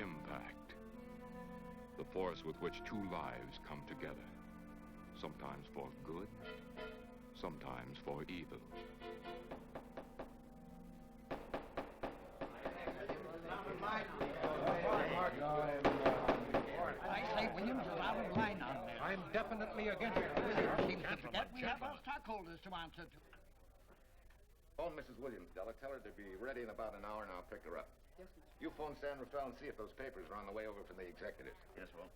impact. The force with which two lives come together. Sometimes for good, sometimes for evil. I say, Williams, is out of line on there. I'm definitely against it. Seems to forget we have our stockholders to answer to. Phone Mrs. Williams, Della. Tell her to be ready in about an hour, and I'll pick her up. Yes, sir. You phone San Rafael and see if those papers are on the way over from the executive. Yes, well.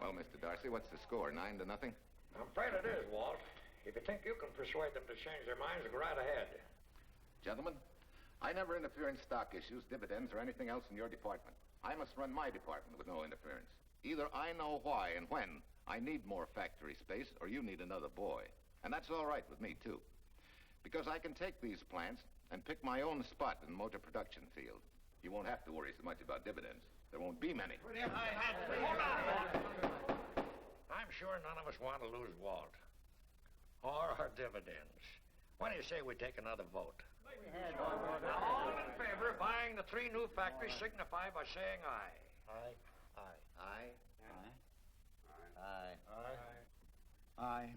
Well, Mr. Darcy, what's the score? 9-0? I'm afraid it is, Walt. If you think you can persuade them to change their minds, go right ahead. Gentlemen, I never interfere in stock issues, dividends, or anything else in your department. I must run my department with no interference. Either I know why and when I need more factory space, or you need another boy. And that's all right with me, too. Because I can take these plants and pick my own spot in the motor production field. You won't have to worry so much about dividends. There won't be many. Hold on. I'm sure none of us want to lose Walt. Or our dividends. Why do you say we take another vote? Now, all in favor of buying the 3 new factories signify by saying aye. Aye. Aye. Aye. Aye. Aye. Aye.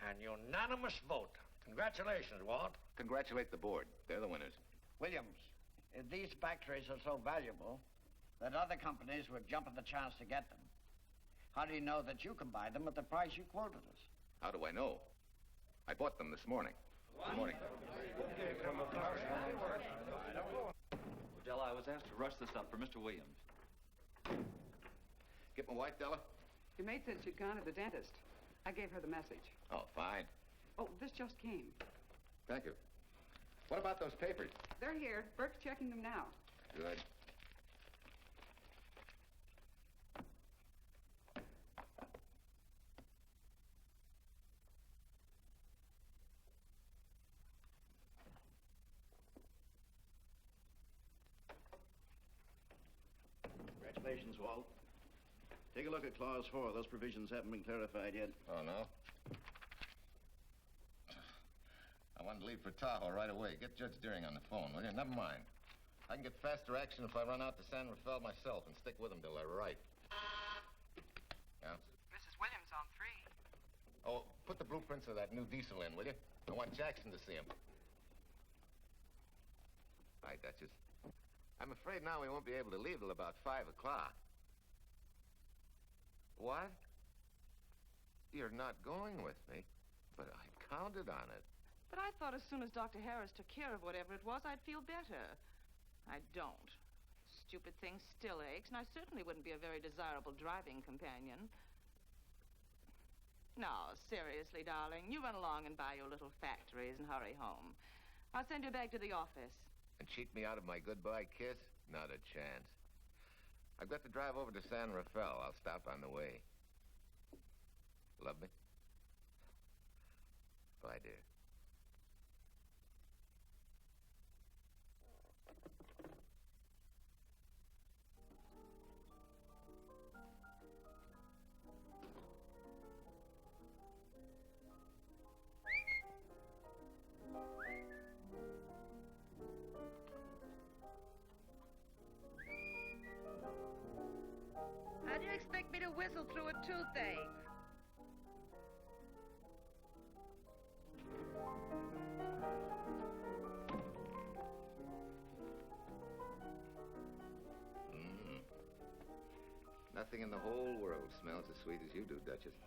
An unanimous vote. Congratulations, Walt. Congratulate the board. They're the winners. Williams, if these factories are so valuable that other companies would jump at the chance to get them, how do you know that you can buy them at the price you quoted us? How do I know? I bought them this morning. Good morning. Della, I was asked to rush this up for Mr. Williams. Get my wife, Della? Your maid said she'd gone to the dentist. I gave her the message. Oh, fine. Oh, this just came. Thank you. What about those papers? They're here. Burke's checking them now. Good. Congratulations, Walt. Take a look at Clause 4. Those provisions haven't been clarified yet. Oh, no? I wanted to leave for Tahoe right away. Get Judge Deering on the phone, will you? Never mind. I can get faster action if I run out to San Rafael myself and stick with him till they're right. Yeah? Mrs. Williams on 3. Oh, put the blueprints of that new diesel in, will you? I want Jackson to see him. Hi, Duchess. I'm afraid now we won't be able to leave till about 5 o'clock. What? You're not going with me, but I counted on it. But I thought as soon as Dr. Harris took care of whatever it was, I'd feel better. I don't. Stupid thing still aches, and I certainly wouldn't be a very desirable driving companion. No, seriously, darling, you run along and buy your little factories and hurry home. I'll send you back to the office. And cheat me out of my goodbye kiss? Not a chance. I've got to drive over to San Rafael. I'll stop on the way. Love me? Bye, dear. How do you expect me to whistle through a toothache? Nothing in the whole world smells as sweet as you do, Duchess.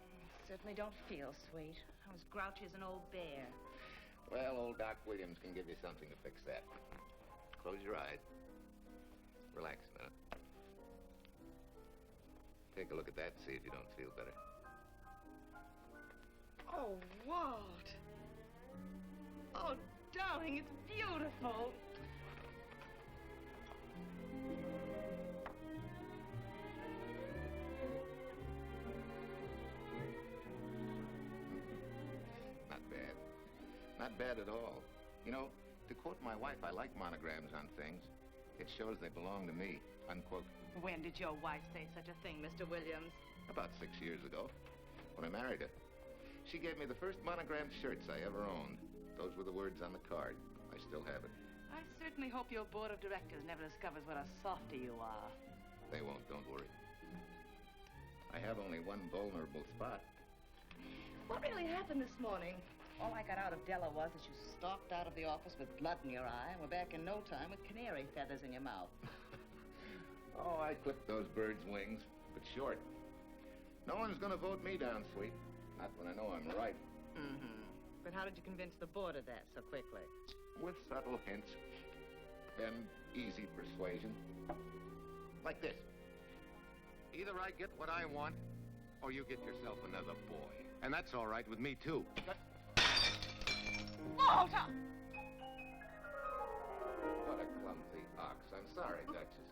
Certainly don't feel sweet. I was grouchy as an old bear. Well, old Doc Williams can give you something to fix that. Close your eyes. Relax a minute. Take a look at that and see if you don't feel better. Oh, Walt. Oh, darling, it's beautiful. Not bad. Not bad at all. You know, to quote my wife, I like monograms on things. It shows they belong to me, unquote. When did your wife say such a thing, Mr. Williams? About 6 years ago, when I married her. She gave me the first monogrammed shirts I ever owned. Those were the words on the card. I still have it. I certainly hope your board of directors never discovers what a softy you are. They won't, don't worry. I have only one vulnerable spot. What really happened this morning? All I got out of Della was that you stalked out of the office with blood in your eye and were back in no time with canary feathers in your mouth. Oh, I clipped those birds' wings, but short. No one's gonna vote me down, sweet. Not when I know I'm right. Mm-hmm. But how did you convince the board of that so quickly? With subtle hints and easy persuasion. Like this. Either I get what I want, or you get yourself another boy. And that's all right with me, too. Walter! What a clumsy ox. I'm sorry, Duchess.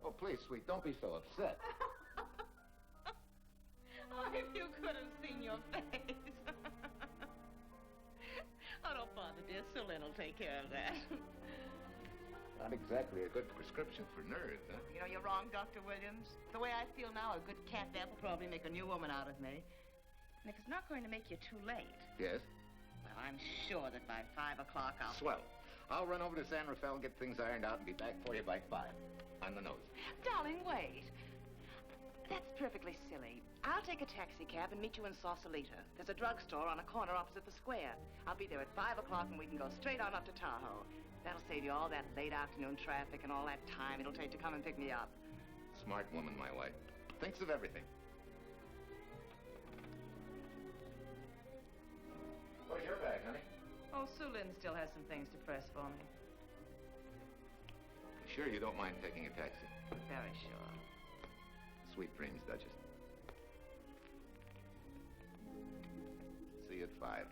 Oh, please, sweet, don't be so upset. Oh, if you could have seen your face. Oh, don't bother, dear. Sulin will take care of that. Not exactly a good prescription for nerves, huh? You know, you're wrong, Dr. Williams. The way I feel now, a good catnap will probably make a new woman out of me. And if it's not going to make you too late, Yes? well, I'm sure that by 5 o'clock I'll... Swell. I'll run over to San Rafael, get things ironed out, and be back for you by 5. On the nose. Darling, wait. That's perfectly silly. I'll take a taxi cab and meet you in Sausalito. There's a drugstore on a corner opposite the square. I'll be there at 5 o'clock and we can go straight on up to Tahoe. That'll save you all that late afternoon traffic and all that time it'll take to come and pick me up. Smart woman, my wife. Thinks of everything. Where's your bag, honey? Oh, Sulin still has some things to press for me. Sure you don't mind taking a taxi? Very sure. Sweet dreams, Duchess. See you at 5.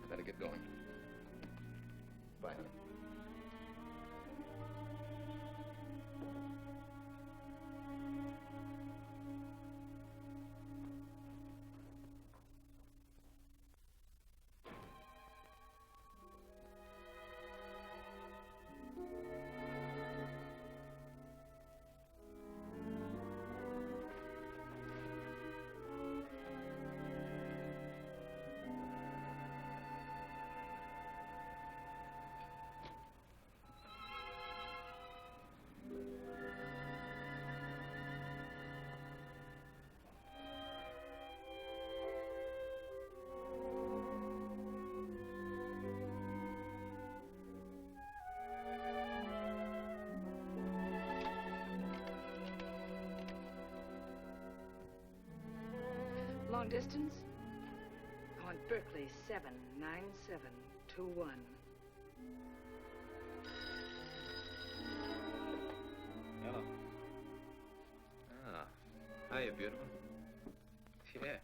I better get going. Bye, honey. Long distance? I want Berkeley 79721. Hello. Ah. Hiya, beautiful. Yeah.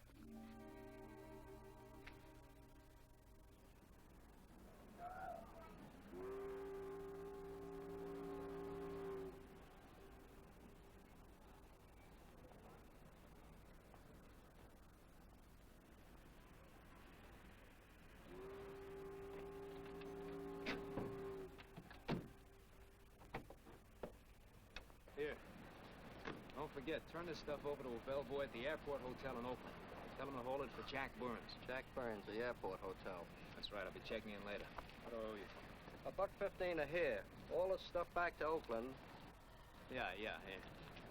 Here. Don't forget, turn this stuff over to a bellboy at the airport hotel in Oakland. Tell him to hold it for Jack Burns. Jack Burns, the airport hotel. That's right, I'll be checking in later. What do I owe you? $1.15 a hair. All the stuff back to Oakland. Yeah, here.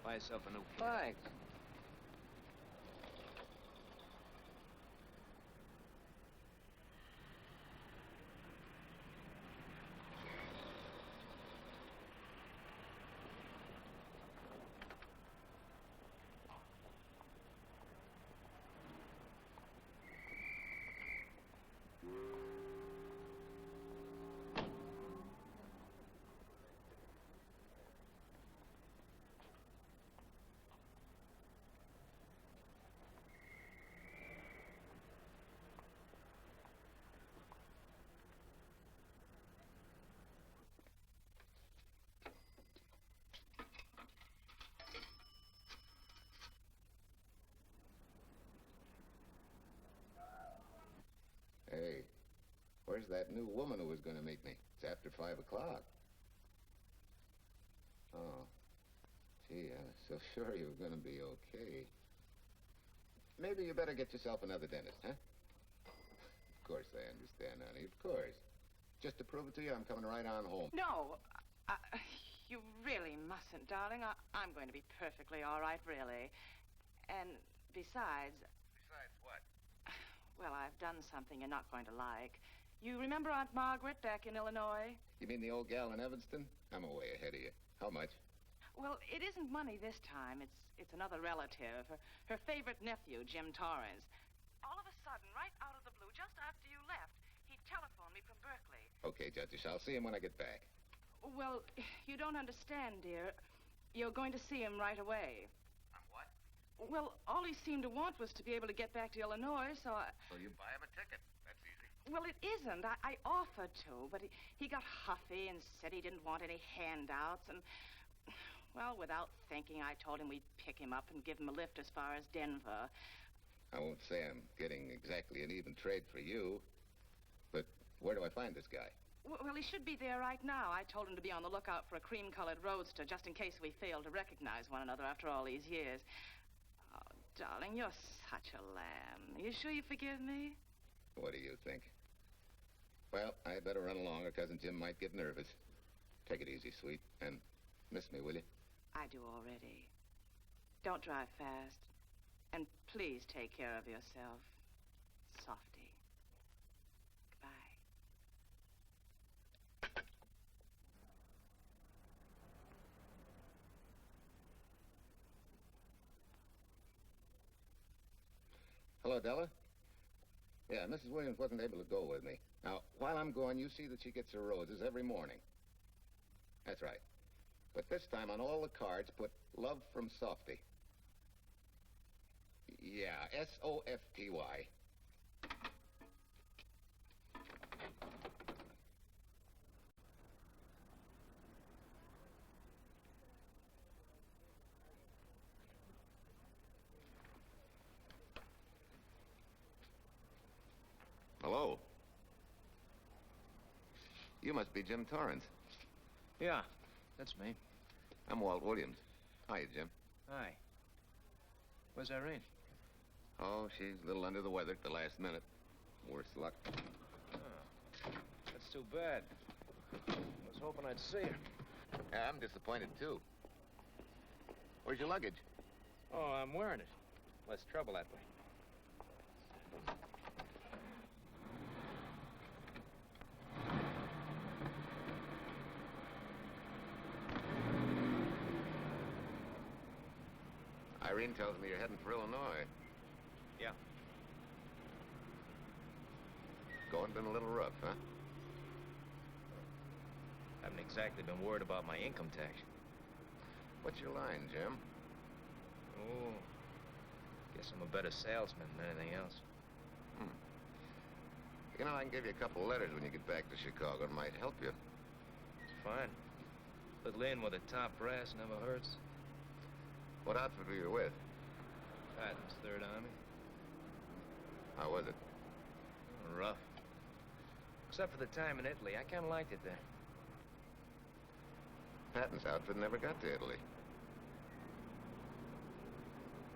Buy yourself a new kit. Thanks. Hey, where's that new woman who was going to meet me? It's after 5 o'clock. Oh, gee, I was so sure you were going to be okay. maybe you better get yourself another dentist, huh? Of course I understand, honey, of course. Just to prove it to you, I'm coming right on home. No, you really mustn't, darling. I'm going to be perfectly all right, really. And besides... Besides what? Well, I've done something you're not going to like. You remember Aunt Margaret back in Illinois? You mean the old gal in Evanston? I'm way ahead of you. How much? Well, it isn't money this time. It's another relative. Her favorite nephew, Jim Torrance. All of a sudden, right out of the blue, just after you left, he telephoned me from Berkeley. Okay, Judge, I'll see him when I get back. Well, you don't understand, dear. You're going to see him right away. What? Well, all he seemed to want was to be able to get back to Illinois, so I... So you buy him a ticket. That's easy. Well, it isn't. I offered to, but he got huffy and said he didn't want any handouts, and... Well, without thinking, I told him we'd pick him up and give him a lift as far as Denver. I won't say I'm getting exactly an even trade for you, but where do I find this guy? Well, he should be there right now. I told him to be on the lookout for a cream-colored roadster, just in case we fail to recognize one another after all these years. Oh, darling, you're such a lamb. You sure you forgive me? What do you think? Well, I better run along, or Cousin Jim might get nervous. Take it easy, sweet, and miss me, will you? I do already. Don't drive fast. And please take care of yourself. Softy. Goodbye. Hello, Della? Yeah, Mrs. Williams wasn't able to go with me. Now, while I'm gone, you see that she gets her roses every morning. That's right. But this time, on all the cards, put love from Softy. Yeah, S-O-F-T-Y. Hello. You must be Jim Torrance. Yeah, that's me. I'm Walt Williams. Hiya, Jim. Hi. Where's Irene? Oh, she's a little under the weather at the last minute. Worse luck. Oh, that's too bad. I was hoping I'd see her. Yeah, I'm disappointed, too. Where's your luggage? Oh, I'm wearing it. Less trouble that way. Irene tells me you're heading for Illinois. Yeah. Going been a little rough, huh? Haven't exactly been worried about my income tax. What's your line, Jim? Oh, guess I'm a better salesman than anything else. You know, I can give you a couple of letters when you get back to Chicago. It might help you. It's fine. Little in with a top brass never hurts. What outfit were you with? Patton's Third Army. How was it? Rough. Except for the time in Italy. I kind of liked it there. Patton's outfit never got to Italy.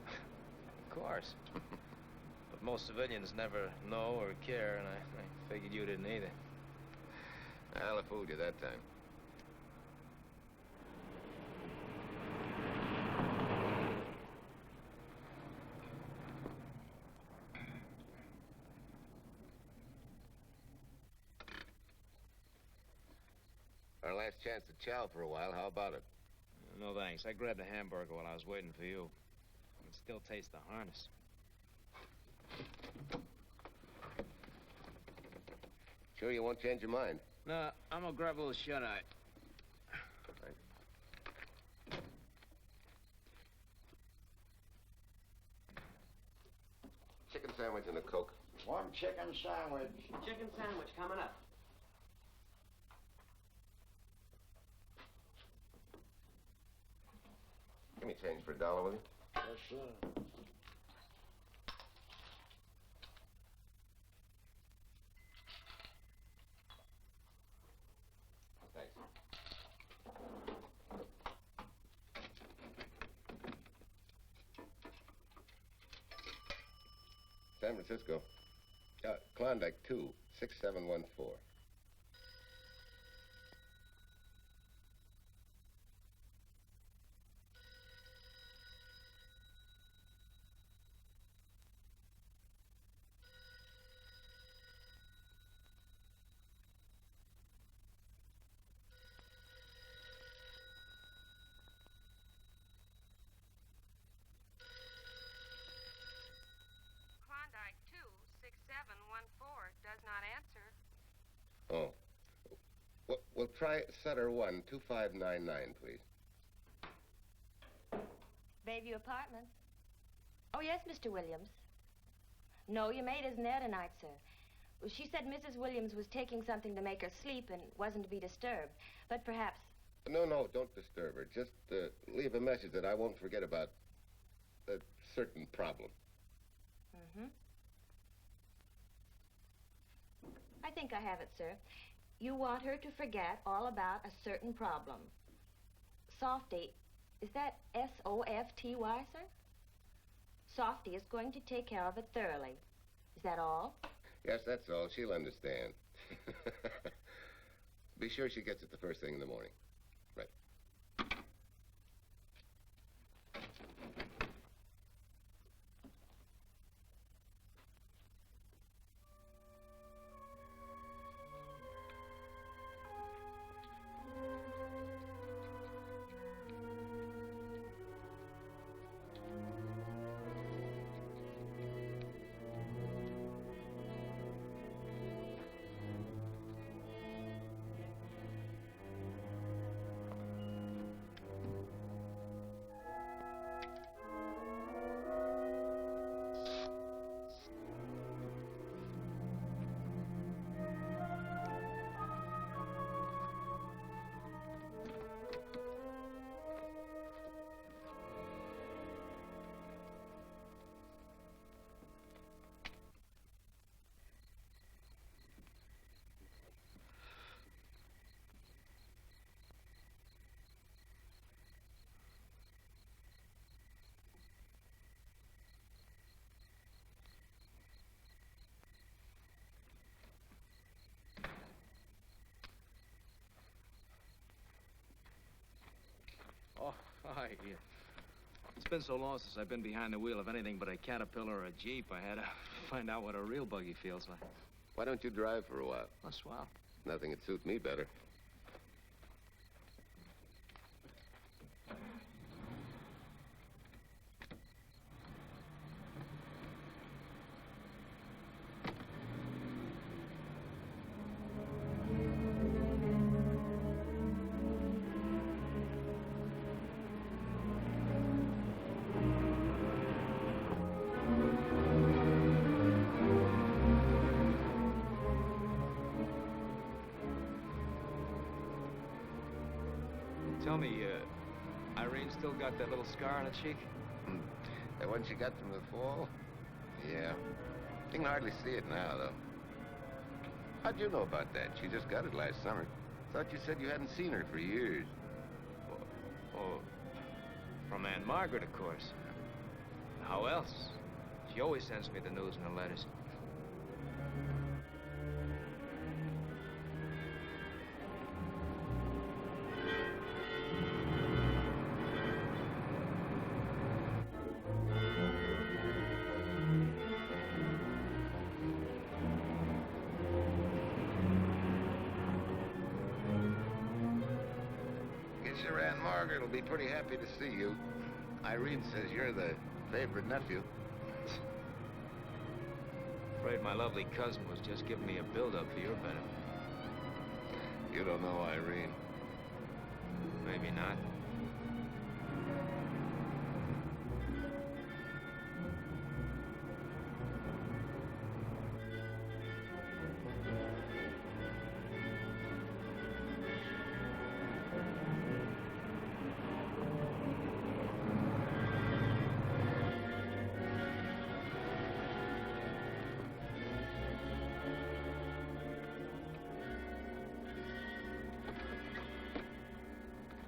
Of course. But most civilians never know or care, and I figured you didn't either. Well, I fooled you that time. Our last chance to chow for a while. How about it? No, thanks. I grabbed a hamburger while I was waiting for you. I can still taste the harness. Sure you won't change your mind? No, I'm gonna grab a little shut-eye. Chicken sandwich and a Coke. One chicken sandwich. Chicken sandwich coming up. Give me change for $1, will you? Yes, sir. Thanks. San Francisco. Klondike 2, 6714. Oh. We'll try Sutter 1, 2599, please. Bayview Apartments. Oh, yes, Mr. Williams. No, your maid isn't there tonight, sir. Well, she said Mrs. Williams was taking something to make her sleep and wasn't to be disturbed. But perhaps... No, don't disturb her. Just leave a message that I won't forget about a certain problem. Mm-hmm. I think I have it, sir. You want her to forget all about a certain problem. Softy, is that S-O-F-T-Y, sir? Softy is going to take care of it thoroughly. Is that all? Yes, that's all. She'll understand. Be sure she gets it the first thing in the morning. Right. Oh, hi. Yeah. It's been so long since I've been behind the wheel of anything but a Caterpillar or a Jeep. I had to find out what a real buggy feels like. Why don't you drive for a while? Oh, swell. Nothing would suit me better. Tell me, Irene still got that little scar on her cheek? That one she got from the fall? Yeah. You can hardly see it now, though. How'd you know about that? She just got it last summer. Thought you said you hadn't seen her for years. Oh, from Aunt Margaret, of course. How else? She always sends me the news in her letters. Sure, Aunt Margaret will be pretty happy to see you. Irene says you're the favorite nephew. Afraid my lovely cousin was just giving me a build-up for your benefit. You don't know Irene. Maybe not.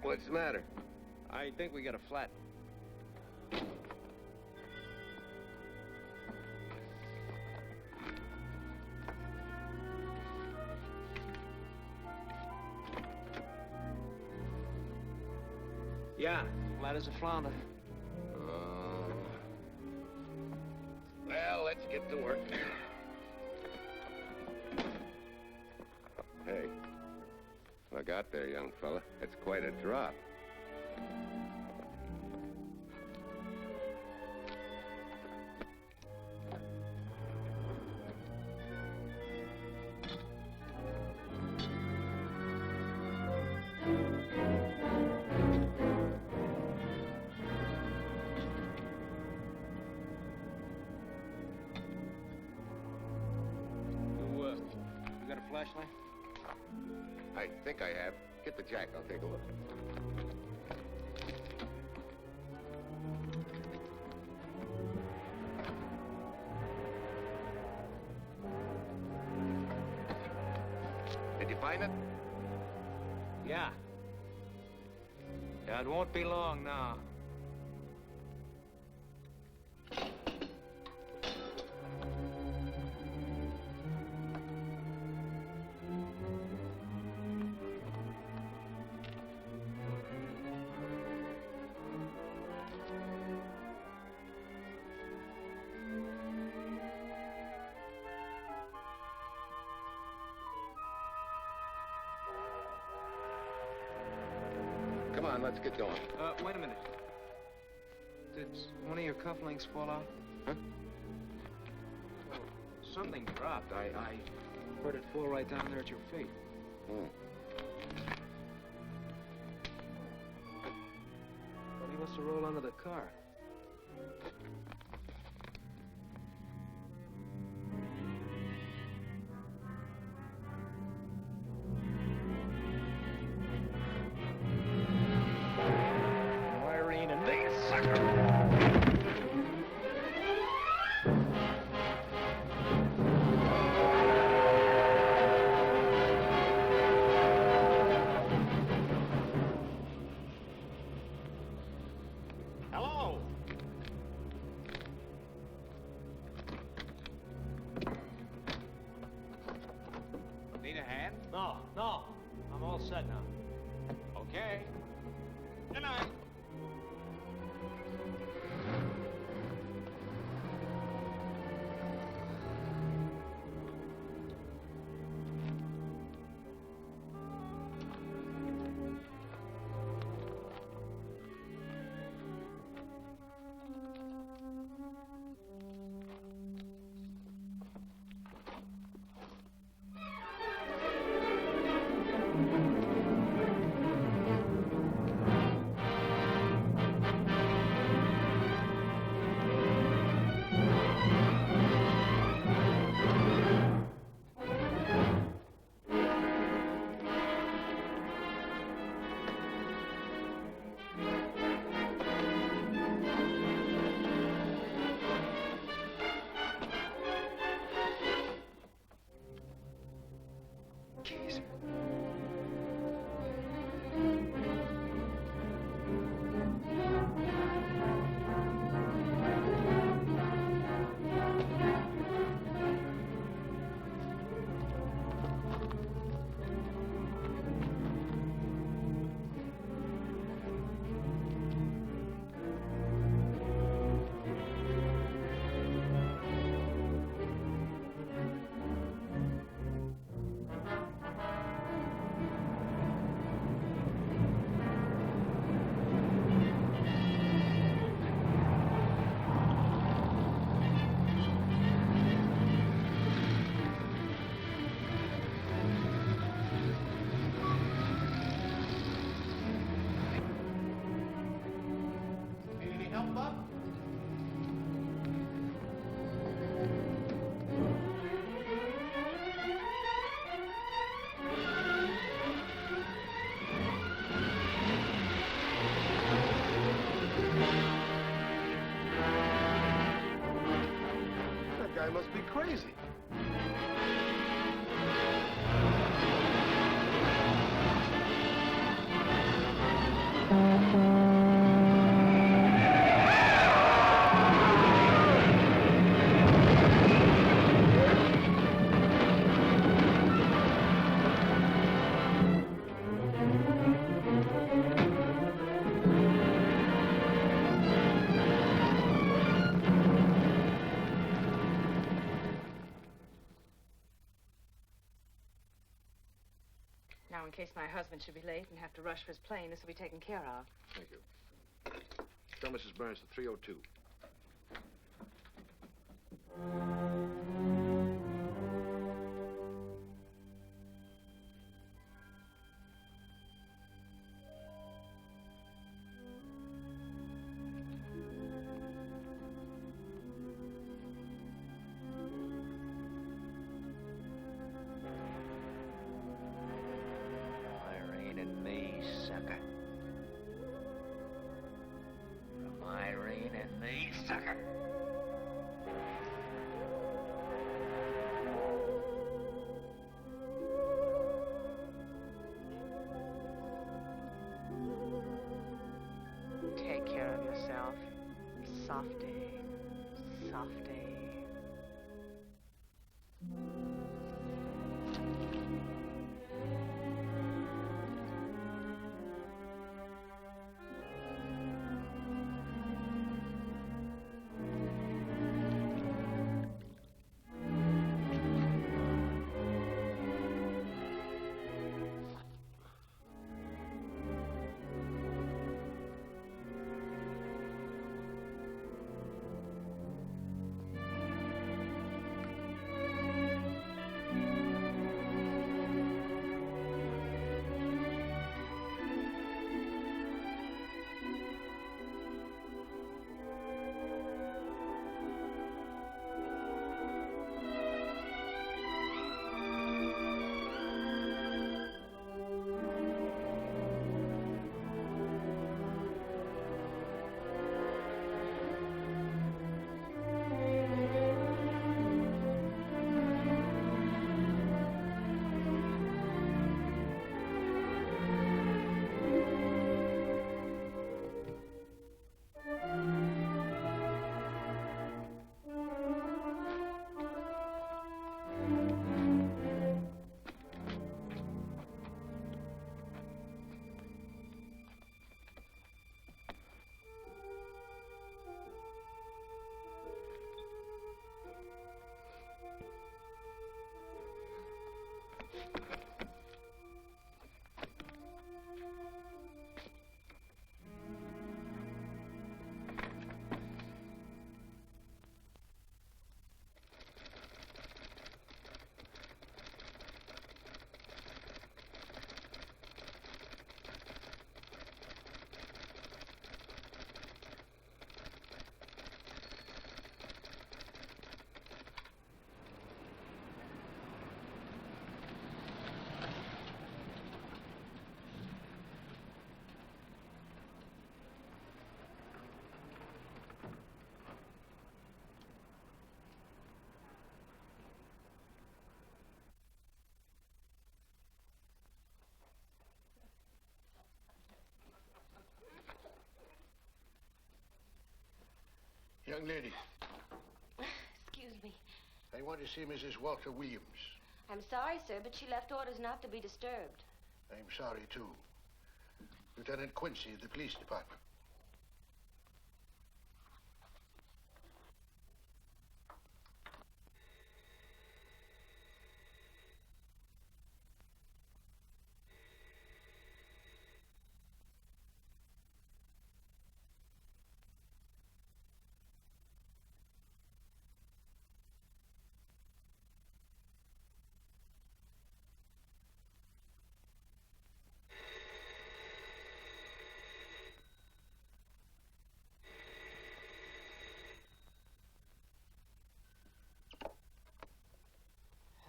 What's the matter? I think we got a flat. Yeah, flat as a flounder. Well, let's get to work. Hey, look out there, young fella. That's quite a drop. You got a flashlight? I think I have. Get the jack. I'll take a look. Did you find it? Yeah. Yeah, it won't be long now. Come on, let's get going. Wait a minute. Did one of your cufflinks fall out? Huh? Well, something dropped. I heard it fall right down there at your feet. Hmm. Well, he must have rolled under the car. No. I'm all set now. Okay. Good night. That guy must be crazy. Now, in case my husband should be late and have to rush for his plane, this will be taken care of. Thank you. Tell Mrs. Burns the 302. Irene and me, sucker. From Irene and me, sucker. Take care of yourself. Softy. Softy. Young lady, Excuse me. I want to see Mrs. Walter Williams. I'm sorry, sir, but she left orders not to be disturbed. I'm sorry, too. Lieutenant Quincy of the police department.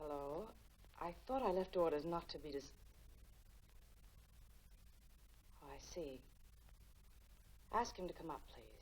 Hello? I thought I left orders not to be Oh, I see. Ask him to come up, please.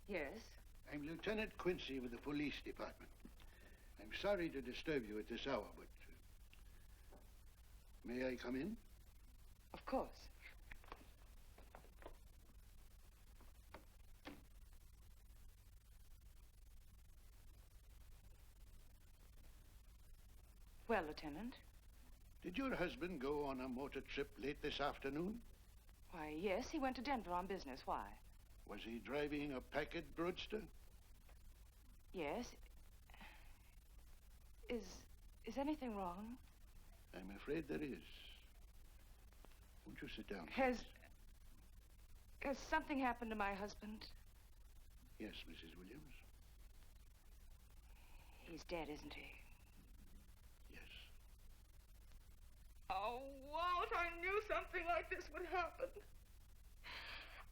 Yes? I'm Lieutenant Quincy with the police department. I'm sorry to disturb you at this hour, but... may I come in? Of course. Well, Lieutenant? Did your husband go on a motor trip late this afternoon? Why, yes, he went to Denver on business. Why? Was he driving a Packard Roadster? Yes. Is anything wrong? I'm afraid there is. Won't you sit down? Has something happened to my husband? Yes, Mrs. Williams. He's dead, isn't he? Yes. Oh, Walt, I knew something like this would happen.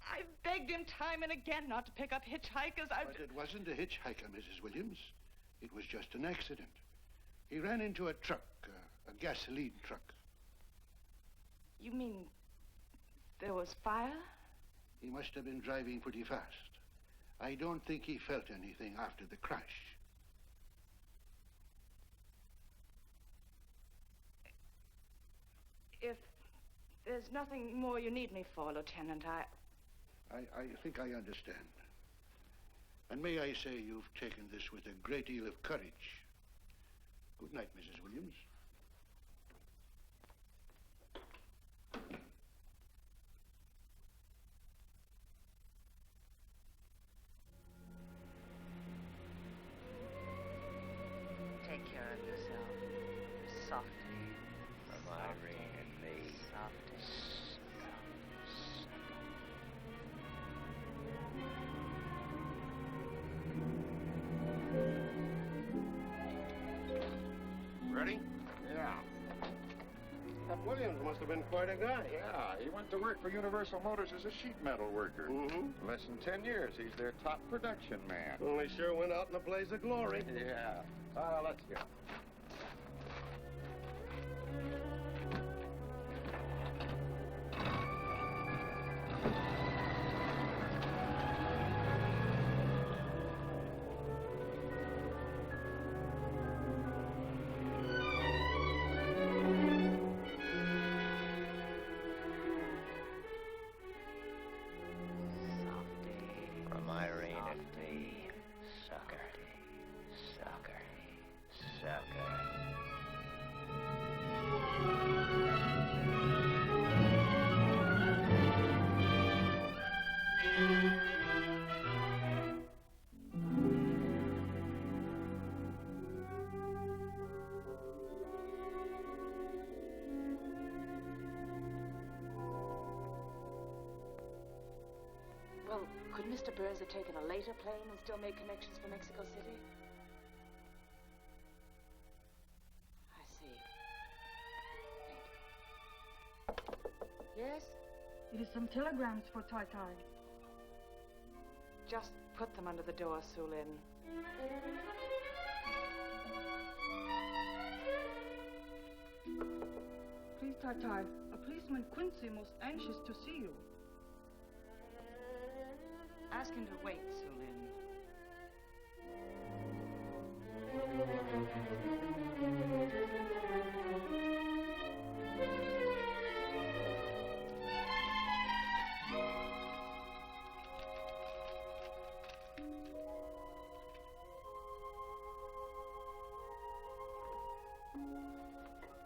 I begged him time and again not to pick up hitchhikers. But it wasn't a hitchhiker, Mrs. Williams. It was just an accident. He ran into a truck, a gasoline truck. You mean there was fire? He must have been driving pretty fast. I don't think he felt anything after the crash. If there's nothing more you need me for, Lieutenant, I think I understand. And may I say you've taken this with a great deal of courage. Good night, Mrs. Williams. take care of yourself. Softly. From Irene and me. Softly. Ready? Yeah. That Williams must have been quite a guy. Yeah, he went to work for Universal Motors as a sheet metal worker. Mm-hmm. Less than 10 years, he's their top production man. Well, he sure went out in a blaze of glory. Yeah. Let's go. From Irene and me. Sucker. Sucker. Sucker. Well, could Mr. Burns have taken a later plane and still made connections for Mexico City? I see. Yes? It is some telegrams for Tai. Just put them under the door, Sulin. Please, Tai, a policeman Quincy most anxious to see you. Ask him to wait, Sulin.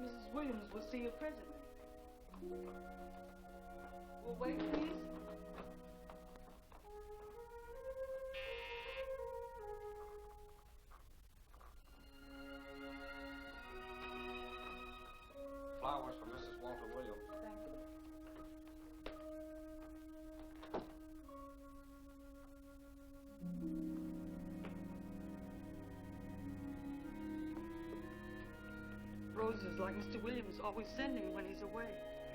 Mrs. Williams will see you presently. Will wait, please? Flowers for Mrs. Walter Williams. Thank you. Roses like Mr. Williams always sending when he's away.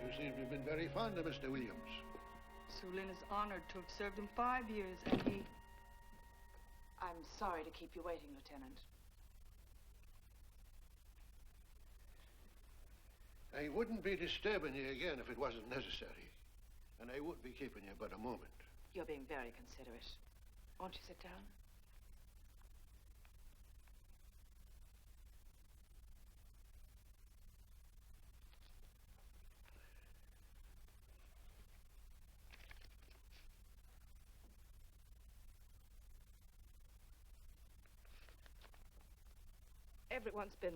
You seem to have been very fond of Mr. Williams. Sulin is honored to have served him 5 years, and he... I'm sorry to keep you waiting, Lieutenant. I wouldn't be disturbing you again if it wasn't necessary. And I would be keeping you but a moment. You're being very considerate. Won't you sit down? Everyone's been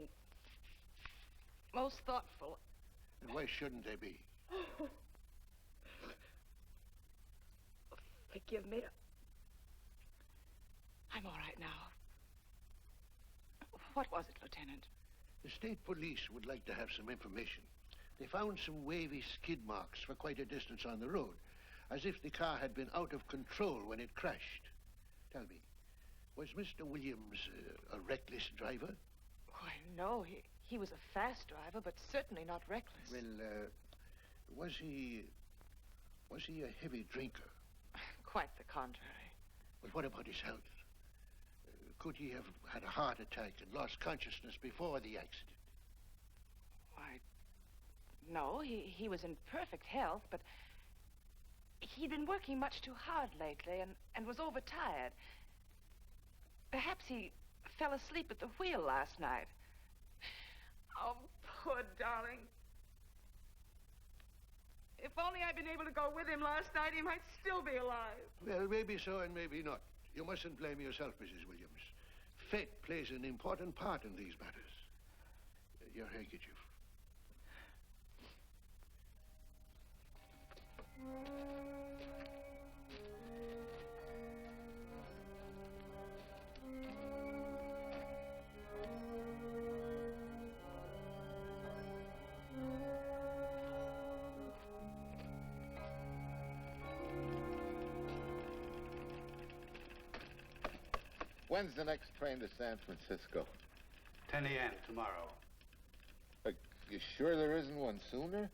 most thoughtful. And why shouldn't they be? Forgive me. I'm all right now. What was it, Lieutenant? The state police would like to have some information. They found some wavy skid marks for quite a distance on the road, as if the car had been out of control when it crashed. Tell me, was Mr. Williams a reckless driver? Why, no. He was a fast driver, but certainly not reckless. Well, was he a heavy drinker? Quite the contrary. But what about his health? Could he have had a heart attack and lost consciousness before the accident? Why, no. He was in perfect health, but he'd been working much too hard lately and was overtired. Perhaps he fell asleep at the wheel last night. Oh, poor darling. If only I'd been able to go with him last night, he might still be alive. Well, maybe so and maybe not. You mustn't blame yourself, Mrs. Williams. Fate plays an important part in these matters. Your handkerchief. When's the next train to San Francisco? 10 a.m. tomorrow. You sure there isn't one sooner?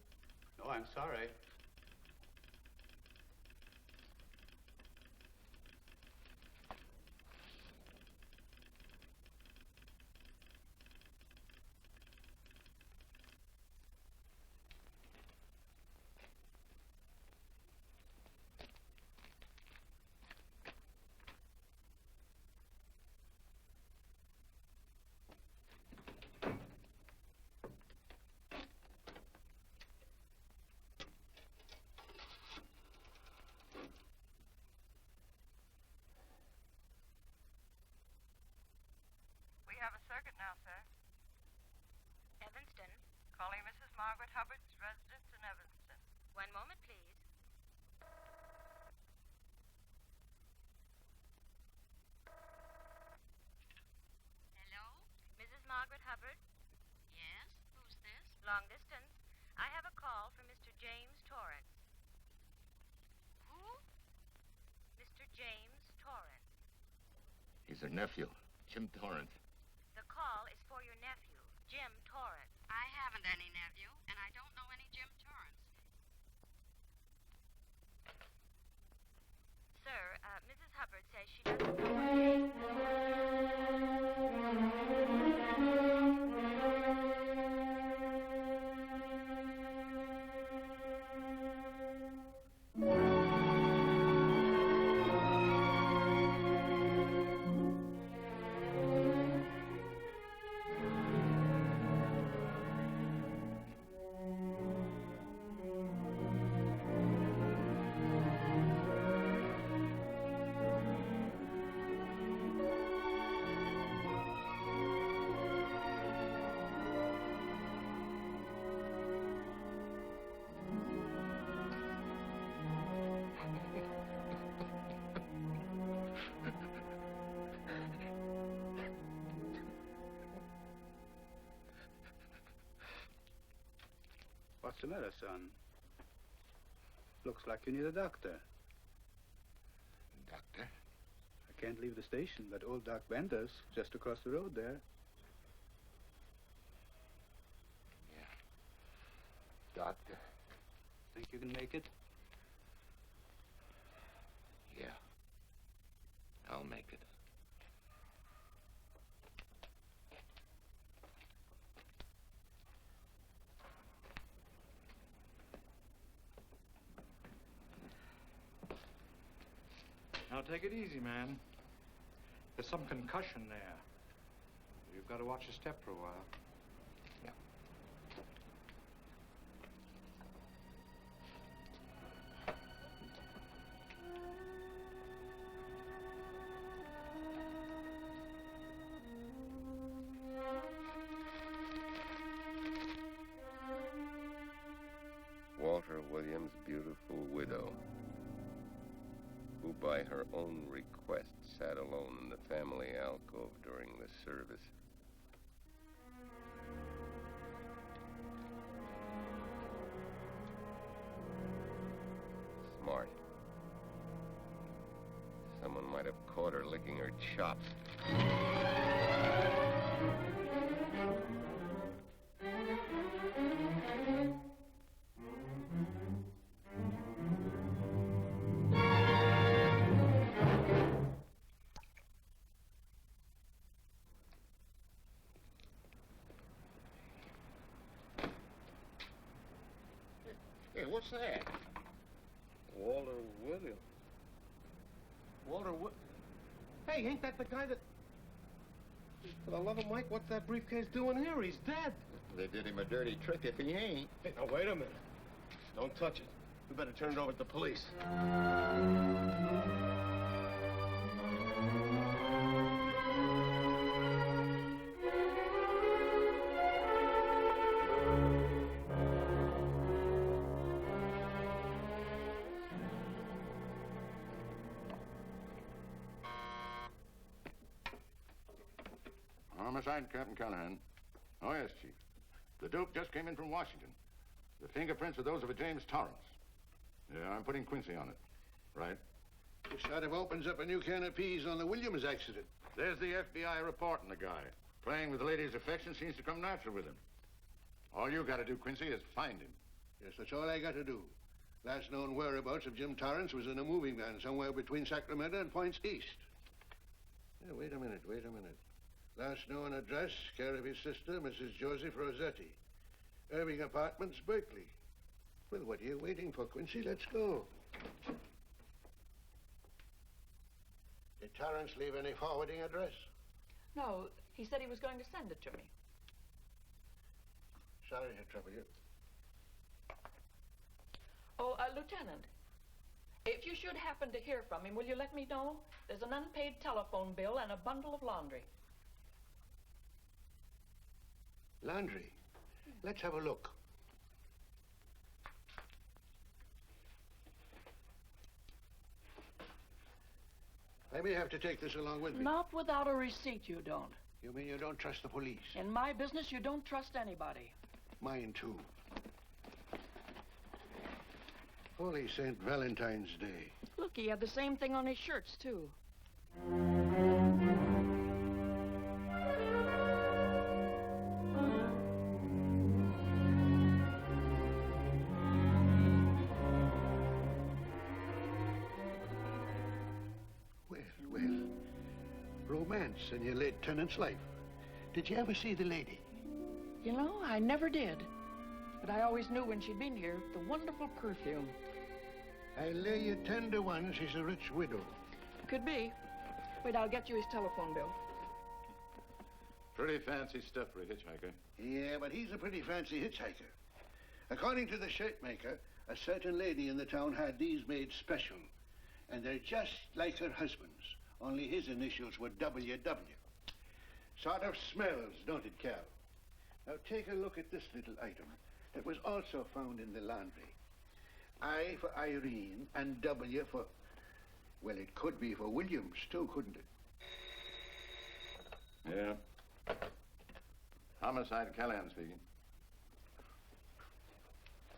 No, I'm sorry. We have a circuit now, sir. Evanston. Calling Mrs. Margaret Hubbard's residence in Evanston. One moment, please. Hello? Mrs. Margaret Hubbard? Yes? Who's this? Long distance. I have a call from Mr. James Torrance. Who? Mr. James Torrance. He's her nephew, Jim Torrance. The call is for your nephew, Jim Torrance. I haven't any nephew, and I don't know any Jim Torrance. Sir, Mrs. Hubbard says she doesn't know. What's the matter, son? Looks like you need a doctor. Doctor? I can't leave the station, but old Doc Bender's just across the road there. Yeah. Doctor? Think you can make it? Yeah. I'll make it. Now take it easy, man. There's some concussion there. You've got to watch your step for a while. Yeah. Walter Williams' beautiful widow, who by her own request sat alone in the family alcove during the service. Smart. Someone might have caught her licking her chops. Hey, what's that? Walter Williams. Walter Hey, ain't that the guy that... For the love of Mike, what's that briefcase doing here? He's dead. They did him a dirty trick if he ain't. Hey, now, wait a minute. Don't touch it. We better turn it over to the police. Homicide, Captain Callahan. Oh, yes, Chief. The Duke just came in from Washington. The fingerprints are those of a James Torrance. Yeah, I'm putting Quincy on it. Right. This sort of opens up a new can of peas on the Williams accident. There's the FBI reporting the guy. Playing with the lady's affection seems to come natural with him. All you got to do, Quincy, is find him. Yes, that's all I got to do. Last known whereabouts of Jim Torrance was in a moving van somewhere between Sacramento and Points East. Yeah, wait a minute. Last known address, care of his sister, Mrs. Joseph Rossetti. Irving Apartments, Berkeley. Well, what are you waiting for, Quincy? Let's go. Did Torrance leave any forwarding address? No, he said he was going to send it to me. Sorry to trouble you. Oh, Lieutenant, if you should happen to hear from him, will you let me know? There's an unpaid telephone bill and a bundle of laundry. Laundry? Let's have a look. I may have to take this along with me. Not without a receipt, you don't. You mean you don't trust the police? In my business, you don't trust anybody. Mine, too. Holy St. Valentine's Day. Look, he had the same thing on his shirts, too. Romance in your late tenant's life. Did you ever see the lady? You know, I never did. But I always knew when she'd been here, the wonderful perfume. I lay you 10 to 1 she's a rich widow. Could be. Wait, I'll get you his telephone bill. Pretty fancy stuff for a hitchhiker. Yeah, but he's a pretty fancy hitchhiker. According to the shirt maker, a certain lady in the town had these made special. And they're just like her husband's. Only his initials were WW. Sort of smells, don't it, Cal? Now take a look at this little item that was also found in the laundry. I for Irene and W for... Well, it could be for Williams, too, couldn't it? Yeah. Homicide, Callahan speaking.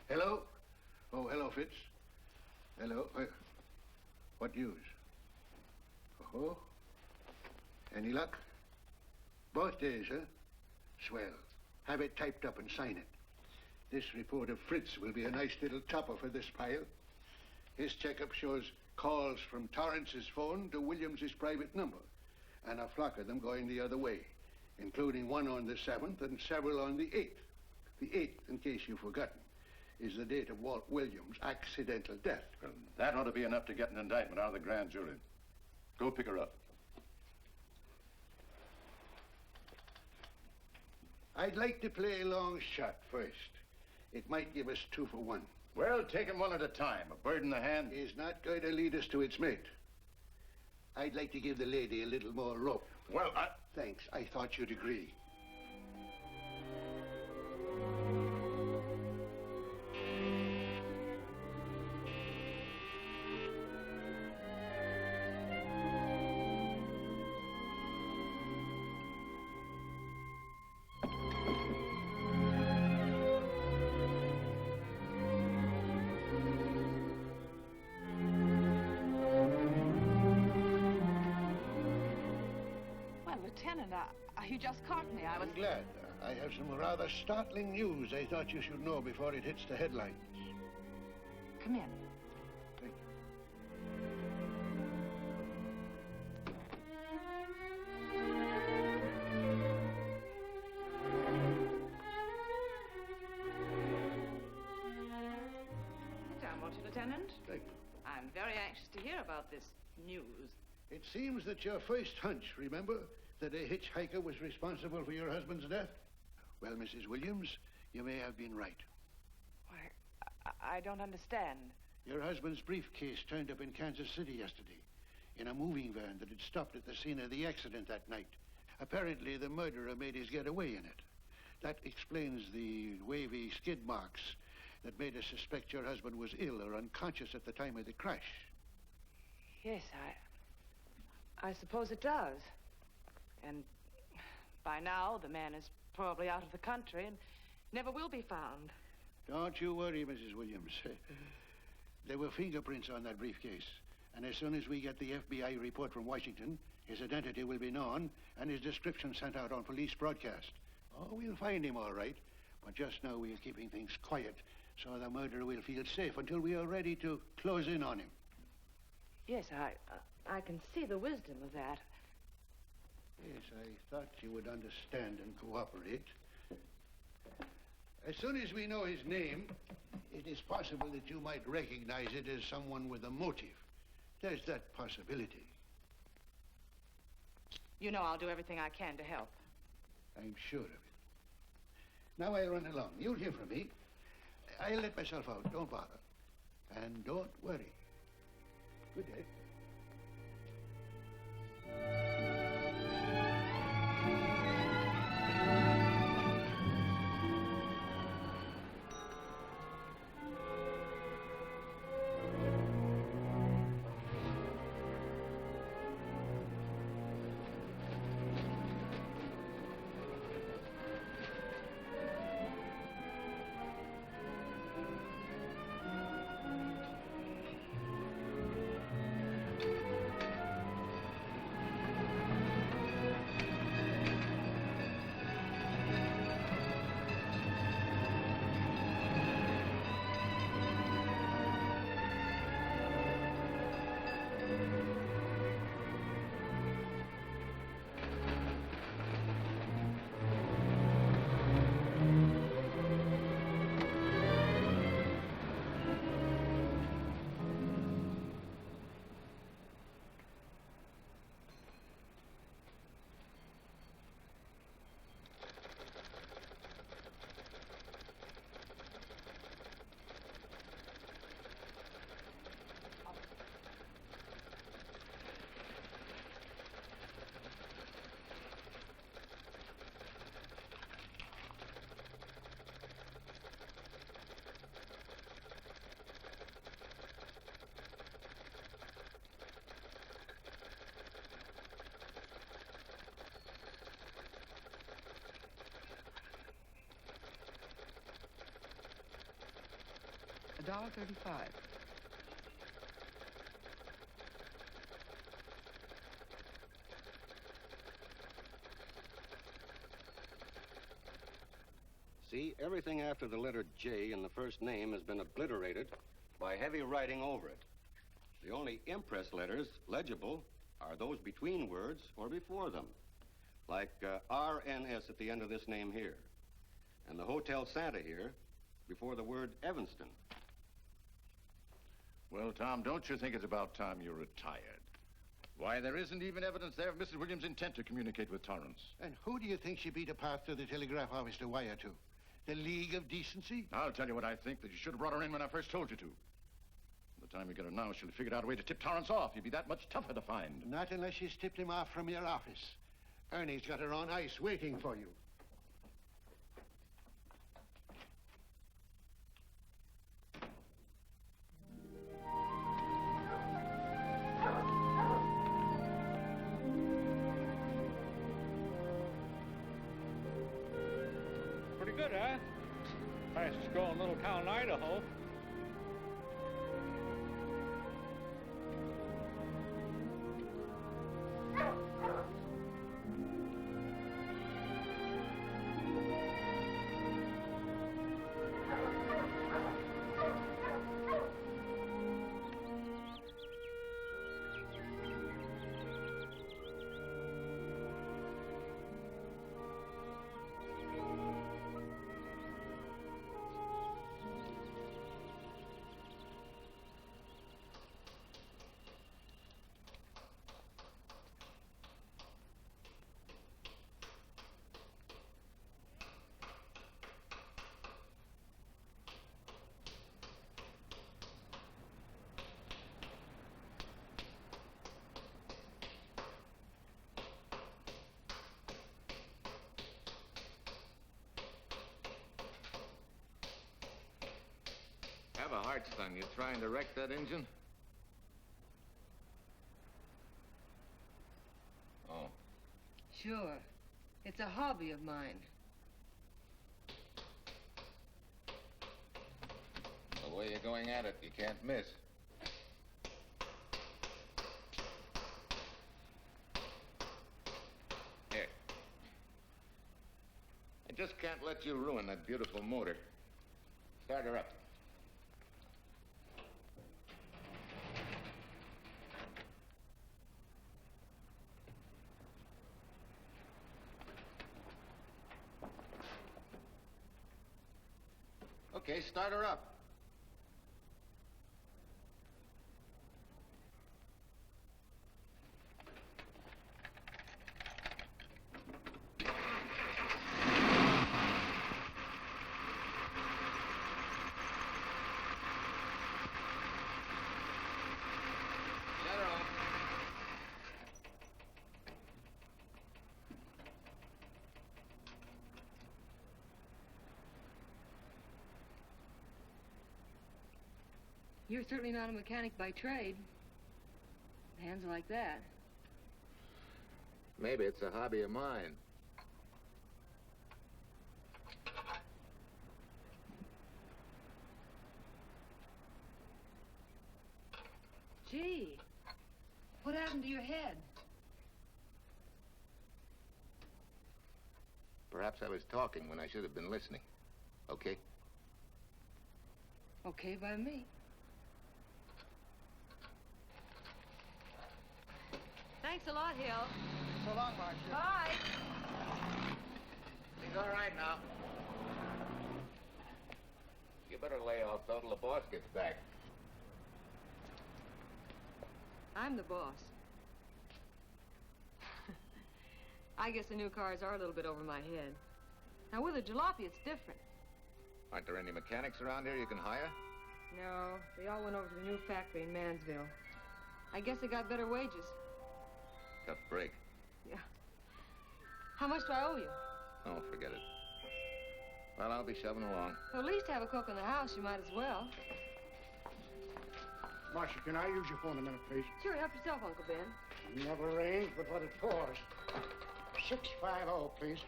Hello? Oh, hello, Fitz. Hello. What news? Oh? Any luck? Both days, huh? Swell. Have it typed up and sign it. This report of Fritz will be a nice little topper for this pile. His checkup shows calls from Torrance's phone to Williams's private number, and a flock of them going the other way, including one on the 7th and several on the 8th. The 8th, in case you've forgotten, is the date of Walt Williams' accidental death. Well, that ought to be enough to get an indictment out of the grand jury. Go pick her up. I'd like to play a long shot first. It might give us 2 for 1. Well, take 'em one at a time. A bird in the hand is not going to lead us to its mate. I'd like to give the lady a little more rope. Well, Thanks. I thought you'd agree. Lieutenant, you just caught me. I'm glad. I have some rather startling news I thought you should know before it hits the headlines. Come in. Thank Sit down, won't you, Lieutenant? Thank you. I'm very anxious to hear about this news. It seems that your first hunch, remember, that a hitchhiker was responsible for your husband's death? Well, Mrs. Williams, you may have been right. Why, I don't understand. Your husband's briefcase turned up in Kansas City yesterday in a moving van that had stopped at the scene of the accident that night. Apparently, the murderer made his getaway in it. That explains the wavy skid marks that made us suspect your husband was ill or unconscious at the time of the crash. Yes, I suppose it does. And by now, the man is probably out of the country and never will be found. Don't you worry, Mrs. Williams. There were fingerprints on that briefcase. And as soon as we get the FBI report from Washington, his identity will be known and his description sent out on police broadcast. Oh, we'll find him all right. But just now we're keeping things quiet so the murderer will feel safe until we are ready to close in on him. Yes, I can see the wisdom of that. Yes, I thought you would understand and cooperate. As soon as we know his name, it is possible that you might recognize it as someone with a motive. There's that possibility. You know I'll do everything I can to help. I'm sure of it. Now I'll run along. You'll hear from me. I'll let myself out. Don't bother. And don't worry. Good day. $1.35. See, everything after the letter J in the first name has been obliterated by heavy writing over it. The only impress letters legible are those between words or before them, like RNS at the end of this name here, and the Hotel Santa here before the word Evanston. Well, Tom, don't you think it's about time you retired? Why, there isn't even evidence there of Mrs. Williams' intent to communicate with Torrance. And who do you think she beat a path to the telegraph office to wire to? The League of Decency? I'll tell you what I think, that you should have brought her in when I first told you to. By the time you get her now, she'll have figured out a way to tip Torrance off. He'd be that much tougher to find. Not unless she's tipped him off from your office. Ernie's got her on ice waiting for you. Pretty good, huh? Fastest growing little town in Idaho. Have a heart, son. You trying to wreck that engine? Oh. Sure. It's a hobby of mine. The way you're going at it, you can't miss. Here. I just can't let you ruin that beautiful motor. Start her up. Okay, start her up. Shut her off. You're certainly not a mechanic by trade. Hands like that. Maybe it's a hobby of mine. Gee, what happened to your head? Perhaps I was talking when I should have been listening. Okay? Okay by me. Thanks a lot, Hill. So long, Marcia. Bye. He's all right now. You better lay off till the boss gets back. I'm the boss. I guess the new cars are a little bit over my head. Now, with a jalopy, it's different. Aren't there any mechanics around here you can hire? No, they all went over to the new factory in Mansville. I guess they got better wages. Tough break. Yeah. How much do I owe you? Oh, forget it. Well, I'll be shoving along. Well, at least have a cook in the house. You might as well. Marcia, can I use your phone a minute, please? Sure, help yourself, Uncle Ben. Never rains but what it pours. 650, please.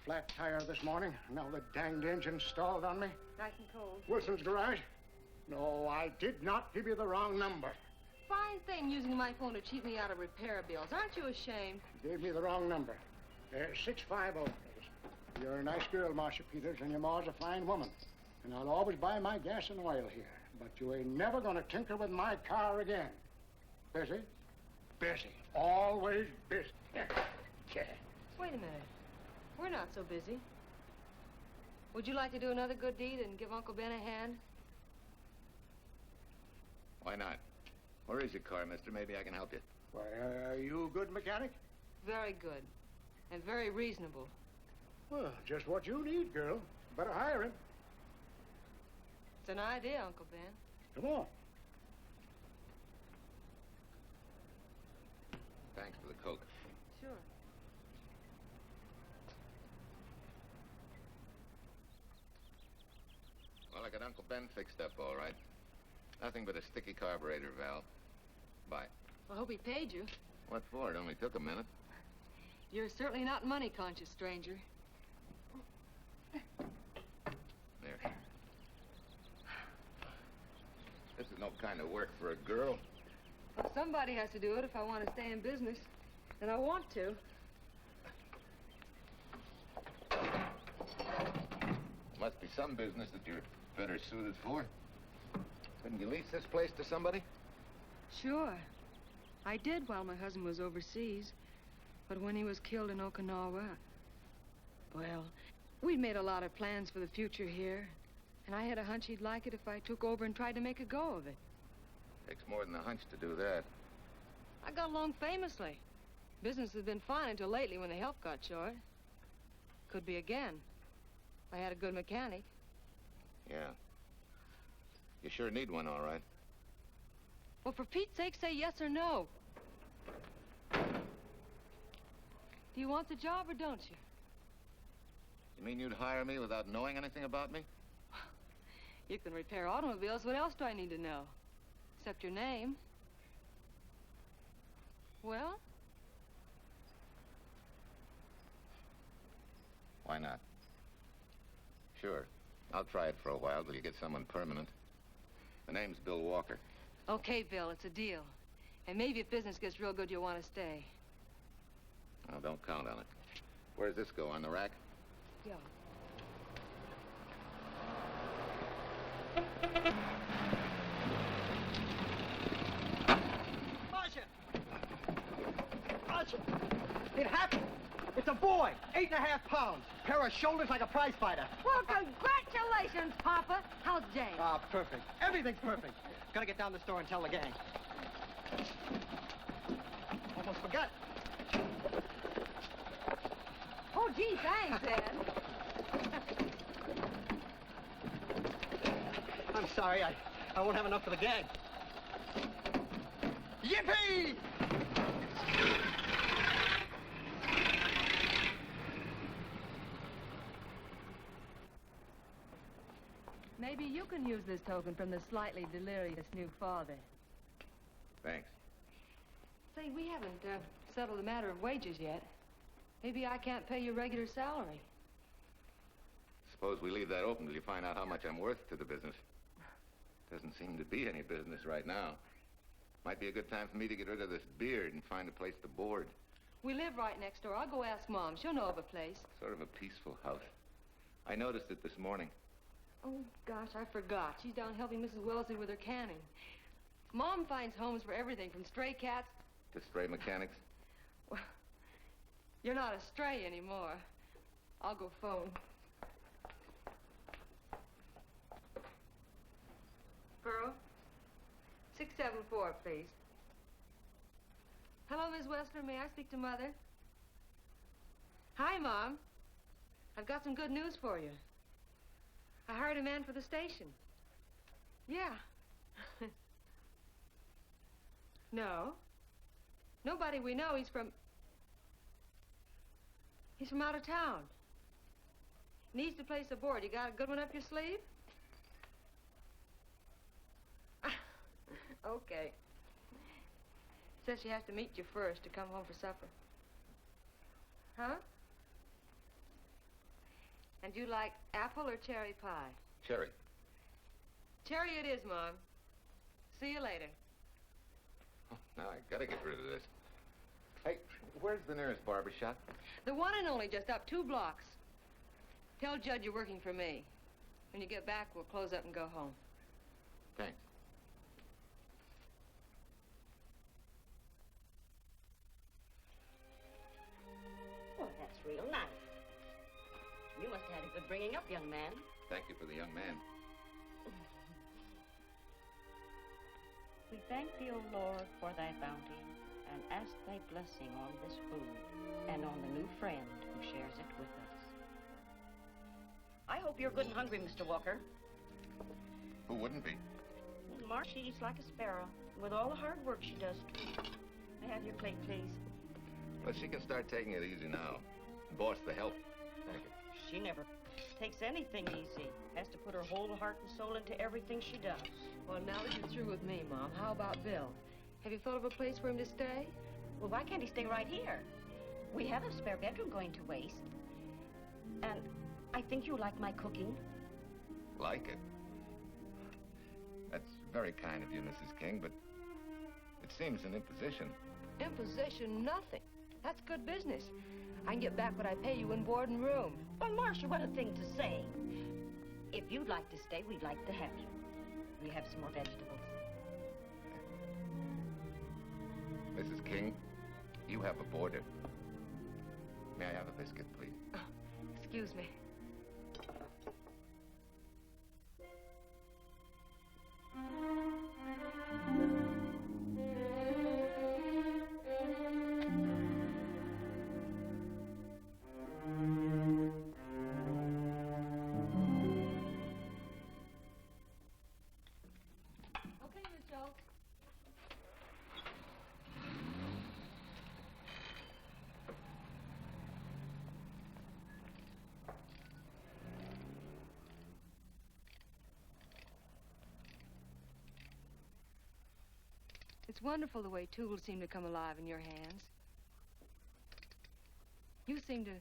Flat tire this morning. Now the danged engine stalled on me. Nice and cold. Wilson's garage? No, I did not give you the wrong number. Fine thing using my phone to cheat me out of repair bills. Aren't you ashamed? You gave me the wrong number. 650, please. You're a nice girl, Marcia Peters, and your ma's a fine woman. And I'll always buy my gas and oil here. But you ain't never gonna tinker with my car again. Busy? Busy. Always busy. Wait a minute. We're not so busy. Would you like to do another good deed and give Uncle Ben a hand? Why not? Where is your car, mister? Maybe I can help you. Why, are you a good mechanic? Very good. And very reasonable. Well, just what you need, girl. Better hire him. It's an idea, Uncle Ben. Come on. Thanks for the Coke. Sure. Well, I got Uncle Ben fixed up all right. Nothing but a sticky carburetor valve. Bye. I hope he paid you. What for? It only took a minute. You're certainly not money-conscious, stranger. There. This is no kind of work for a girl. Well, somebody has to do it if I want to stay in business. And I want to. Must be some business that you're better suited for. Couldn't you lease this place to somebody? Sure. I did while my husband was overseas. But when he was killed in Okinawa, well, we'd made a lot of plans for the future here. And I had a hunch he'd like it if I took over and tried to make a go of it. Takes more than a hunch to do that. I got along famously. Business has been fine until lately when the help got short. Could be again. I had a good mechanic. Yeah. You sure need one, all right. Well, for Pete's sake, say yes or no. Do you want the job or don't you? You mean you'd hire me without knowing anything about me? You can repair automobiles. What else do I need to know? Except your name. Well? Why not? Sure. I'll try it for a while till you get someone permanent. The name's Bill Walker. Okay, Bill, it's a deal. And maybe if business gets real good, you'll want to stay. Oh, don't count on it. Where's this go, on the rack? Yeah. Marcia! Marcia! It happened! It's a boy, 8.5 pounds. Pair of shoulders like a prize fighter. Well, congratulations, Papa. How's Jane? Ah, perfect. Everything's perfect. Gotta get down to the store and tell the gang. Almost forgot. Oh, gee, thanks, Ed. I'm sorry, I won't have enough for the gang. Yippee! Maybe you can use this token from the slightly delirious new father. Thanks. Say, we haven't settled the matter of wages yet. Maybe I can't pay your regular salary. Suppose we leave that open till you find out how much I'm worth to the business. Doesn't seem to be any business right now. Might be a good time for me to get rid of this beard and find a place to board. We live right next door. I'll go ask Mom. She'll know of a place. Sort of a peaceful house. I noticed it this morning. Oh, gosh, I forgot. She's down helping Mrs. Wellesley with her canning. Mom finds homes for everything from stray cats... To stray mechanics? Well, you're not a stray anymore. I'll go phone. Pearl, 674, please. Hello, Miss Wessler. May I speak to Mother? Hi, Mom. I've got some good news for you. I hired a man for the station. Yeah. No. Nobody we know. He's from out of town. Needs to place a board. You got a good one up your sleeve? Okay. Says she has to meet you first to come home for supper. Huh? And you like apple or cherry pie? Cherry. Cherry it is, Mom. See you later. Oh, now I gotta get rid of this. Hey, where's the nearest barber shop? The one and only, just up 2 blocks. Tell Judd you're working for me. When you get back, we'll close up and go home. Thanks. Oh, that's real nice. You must have had a good bringing up, young man. Thank you for the young man. We thank thee, O Lord, for thy bounty, and ask thy blessing on this food and on the new friend who shares it with us. I hope you're good and hungry, Mr. Walker. Who wouldn't be? Marsh, she eats like a sparrow, with all the hard work she does. May I have your plate, please? Well, she can start taking it easy now. Boss, the help. Thank you. She never takes anything easy. Has to put her whole heart and soul into everything she does. Well, now that you're through with me, Mom, how about Bill? Have you thought of a place for him to stay? Well, why can't he stay right here? We have a spare bedroom going to waste. And I think you like my cooking. Like it? That's very kind of you, Mrs. King, but it seems an imposition. Imposition, nothing. That's good business. I can get back what I pay you in board and room. Well, Marcia, what a thing to say. If you'd like to stay, we'd like to have you. We have some more vegetables. Mrs. King, you have a boarder. May I have a biscuit, please? Oh, excuse me. It's wonderful the way tools seem to come alive in your hands. You seem to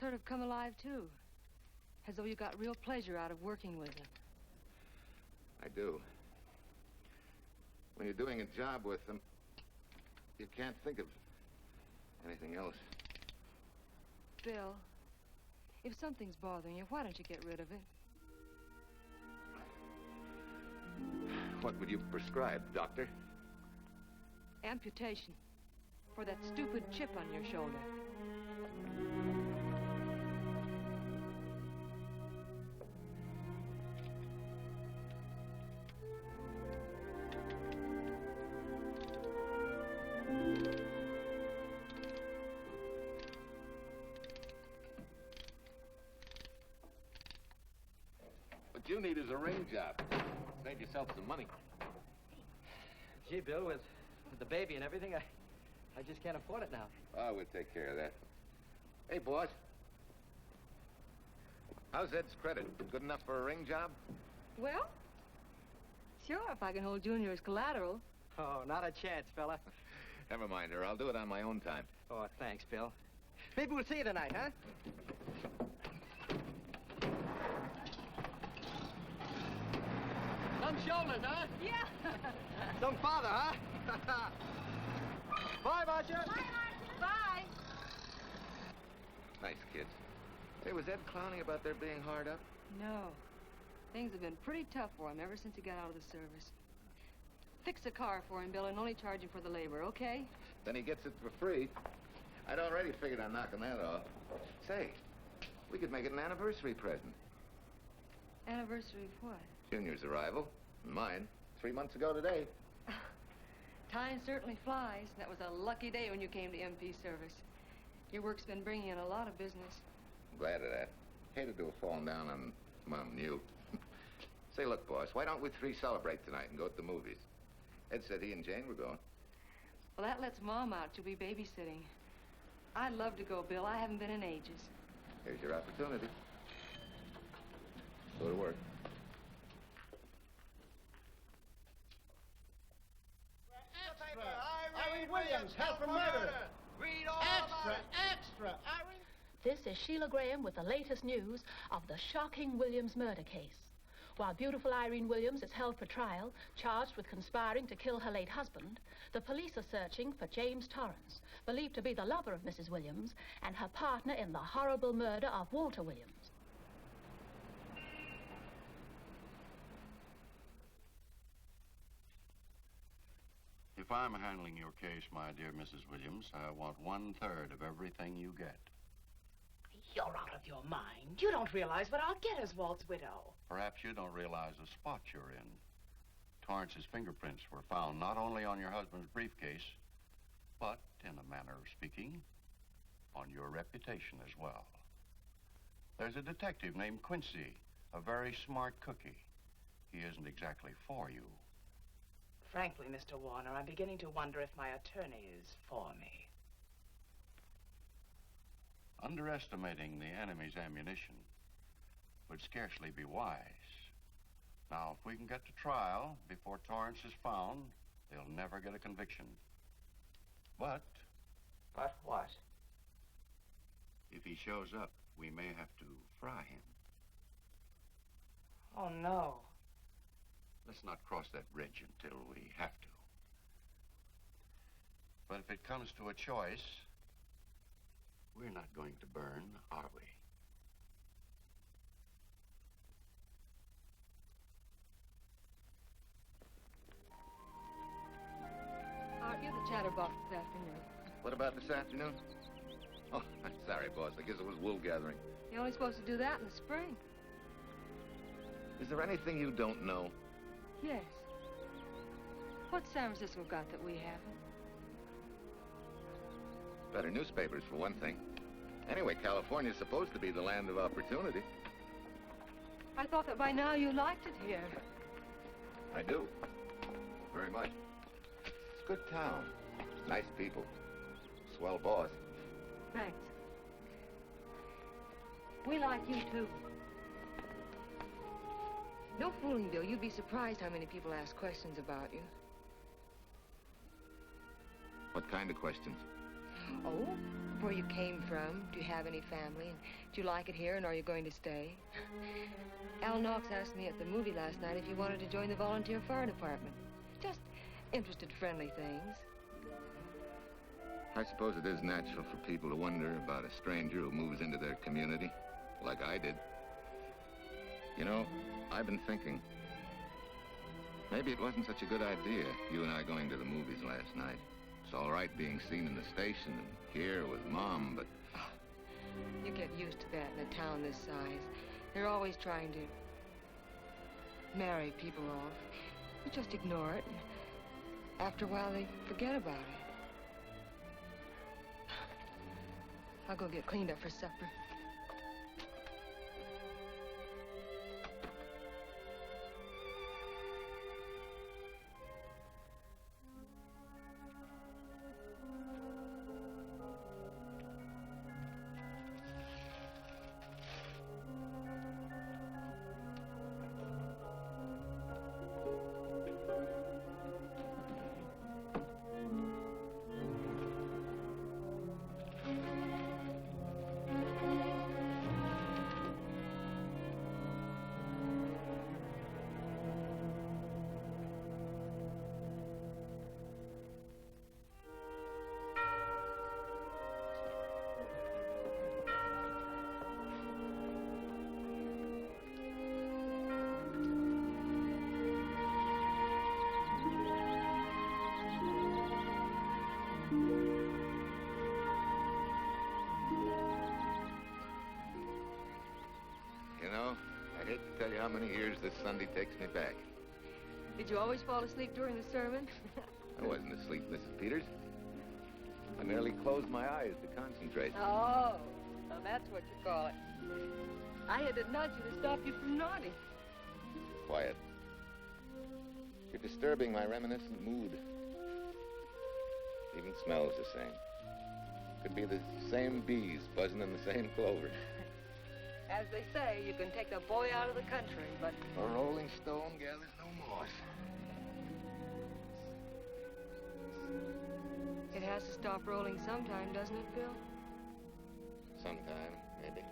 sort of come alive, too. As though you got real pleasure out of working with them. I do. When you're doing a job with them, you can't think of anything else. Bill, if something's bothering you, why don't you get rid of it? What would you prescribe, doctor? Amputation. For that stupid chip on your shoulder. What you need is a ring job. Save yourself some money. Gee, Bill, with the baby and everything, I just can't afford it now. Oh, we'll take care of that. Hey, boss. How's Ed's credit? Good enough for a ring job? Well, sure, if I can hold Junior as collateral. Oh, not a chance, fella. Never mind her. I'll do it on my own time. Oh, thanks, Bill. Maybe we'll see you tonight, huh? Some shoulders, huh? Yeah. Some father, huh? Bye, Marcia. Bye, Marcia. Bye. Nice kids. Hey, was Ed clowning about their being hard up? No. Things have been pretty tough for him ever since he got out of the service. Fix a car for him, Bill, and only charge him for the labor, okay? Then he gets it for free. I'd already figured on knocking that off. Say, we could make it an anniversary present. Anniversary of what? Junior's arrival, and mine, 3 months ago today. Time certainly flies. That was a lucky day when you came to MP service. Your work's been bringing in a lot of business. I'm glad of that. Hated to have fallen down on Mom and you. Say, look, boss, why don't we three celebrate tonight and go to the movies? Ed said he and Jane were going. Well, that lets Mom out. She'll be babysitting. I'd love to go, Bill. I haven't been in ages. Here's your opportunity. Go to work. Irene Williams, held for murder. Read Extra. Irene. This is Sheila Graham with the latest news of the shocking Williams murder case. While beautiful Irene Williams is held for trial, charged with conspiring to kill her late husband, the police are searching for James Torrance, believed to be the lover of Mrs. Williams and her partner in the horrible murder of Walter Williams. If I'm handling your case, my dear Mrs. Williams, I want 1/3 of everything you get. You're out of your mind. You don't realize what I'll get as Walt's widow. Perhaps you don't realize the spot you're in. Torrance's fingerprints were found not only on your husband's briefcase, but, in a manner of speaking, on your reputation as well. There's a detective named Quincy, a very smart cookie. He isn't exactly for you. Frankly, Mr. Warner, I'm beginning to wonder if my attorney is for me. Underestimating the enemy's ammunition would scarcely be wise. Now, if we can get to trial before Torrance is found, they'll never get a conviction. But... But what? If he shows up, we may have to fry him. Oh, no. Let's not cross that bridge until we have to. But if it comes to a choice, we're not going to burn, are we? Aren't you the chatterbox this afternoon? What about this afternoon? Oh, I'm sorry, boss. I guess it was wool gathering. You're only supposed to do that in the spring. Is there anything you don't know? Yes. What's San Francisco got that we haven't? Better newspapers, for one thing. Anyway, California's supposed to be the land of opportunity. I thought that by now you liked it here. I do. Very much. It's a good town. Nice people. Swell boss. Thanks. We like you, too. No fooling, Bill. You'd be surprised how many people ask questions about you. What kind of questions? Oh, where you came from, do you have any family, and do you like it here, and are you going to stay? Al Knox asked me at the movie last night if you wanted to join the volunteer fire department. Just interested, friendly things. I suppose it is natural for people to wonder about a stranger who moves into their community, like I did. You know, I've been thinking, maybe it wasn't such a good idea, you and I going to the movies last night. It's all right being seen in the station and here with Mom, but... You get used to that in a town this size. They're always trying to marry people off. You just ignore it, and after a while they forget about it. I'll go get cleaned up for supper. Tell you how many years this Sunday takes me back. Did you always fall asleep during the sermon? I wasn't asleep, Mrs. Peters. I merely closed my eyes to concentrate. Oh, so that's what you call it. I had to nudge you to stop you from nodding. Quiet. You're disturbing my reminiscent mood. Even smells the same. Could be the same bees buzzing in the same clover. As they say, you can take the boy out of the country, but... A rolling stone gathers no moss. It has to stop rolling sometime, doesn't it, Bill? Sometime, maybe.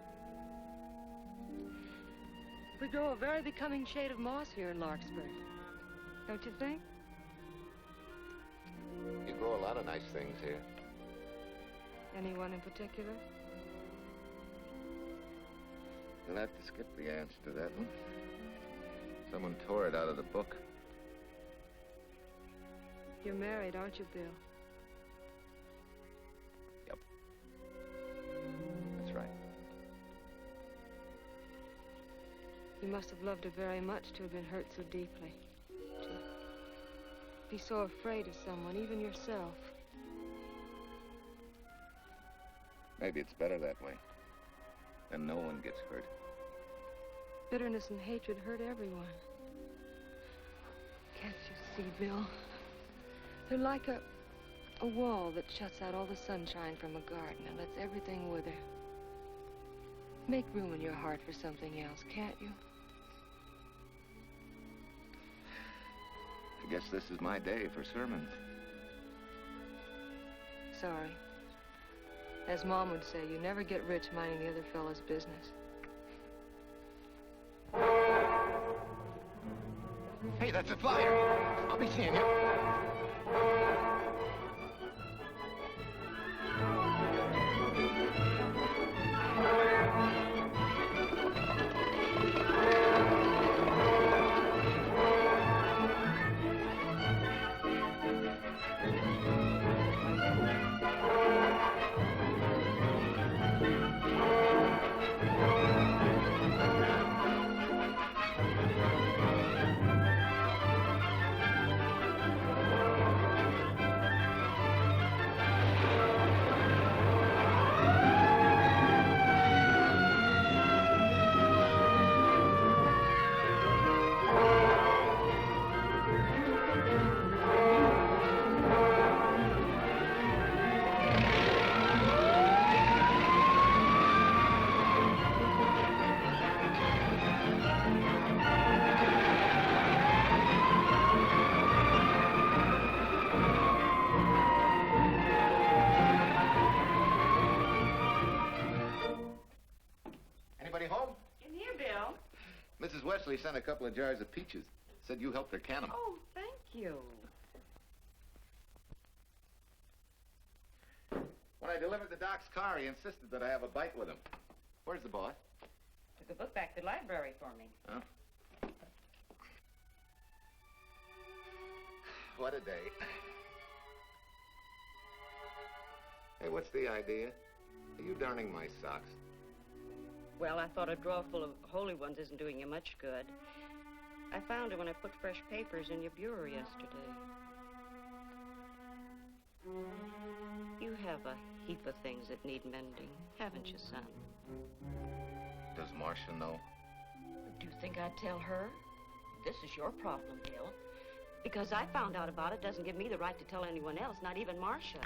We grow a very becoming shade of moss here in Larkspur. Don't you think? You grow a lot of nice things here. Anyone in particular? You'll have to skip the answer to that one. Someone tore it out of the book. You're married, aren't you, Bill? Yep. That's right. You must have loved her very much to have been hurt so deeply. To be so afraid of someone, even yourself. Maybe it's better that way. Then no one gets hurt. Bitterness and hatred hurt everyone. Can't you see, Bill? They're like a wall that shuts out all the sunshine from a garden and lets everything wither. Make room in your heart for something else, can't you? I guess this is my day for sermons. Sorry. As Mom would say, you never get rich minding the other fellow's business. Hey, that's a flyer. I'll be seeing you. Mrs. Wesley sent a couple of jars of peaches. Said you helped her can them. Oh, thank you. When I delivered the doc's car, he insisted that I have a bite with him. Where's the boss? Took a book back to the library for me. Huh? What a day. Hey, what's the idea? Are you darning my socks? Well, I thought a drawer full of holy ones isn't doing you much good. I found it when I put fresh papers in your bureau yesterday. You have a heap of things that need mending, haven't you, son? Does Marcia know? Do you think I'd tell her? This is your problem, Bill. Because I found out about it doesn't give me the right to tell anyone else, not even Marcia.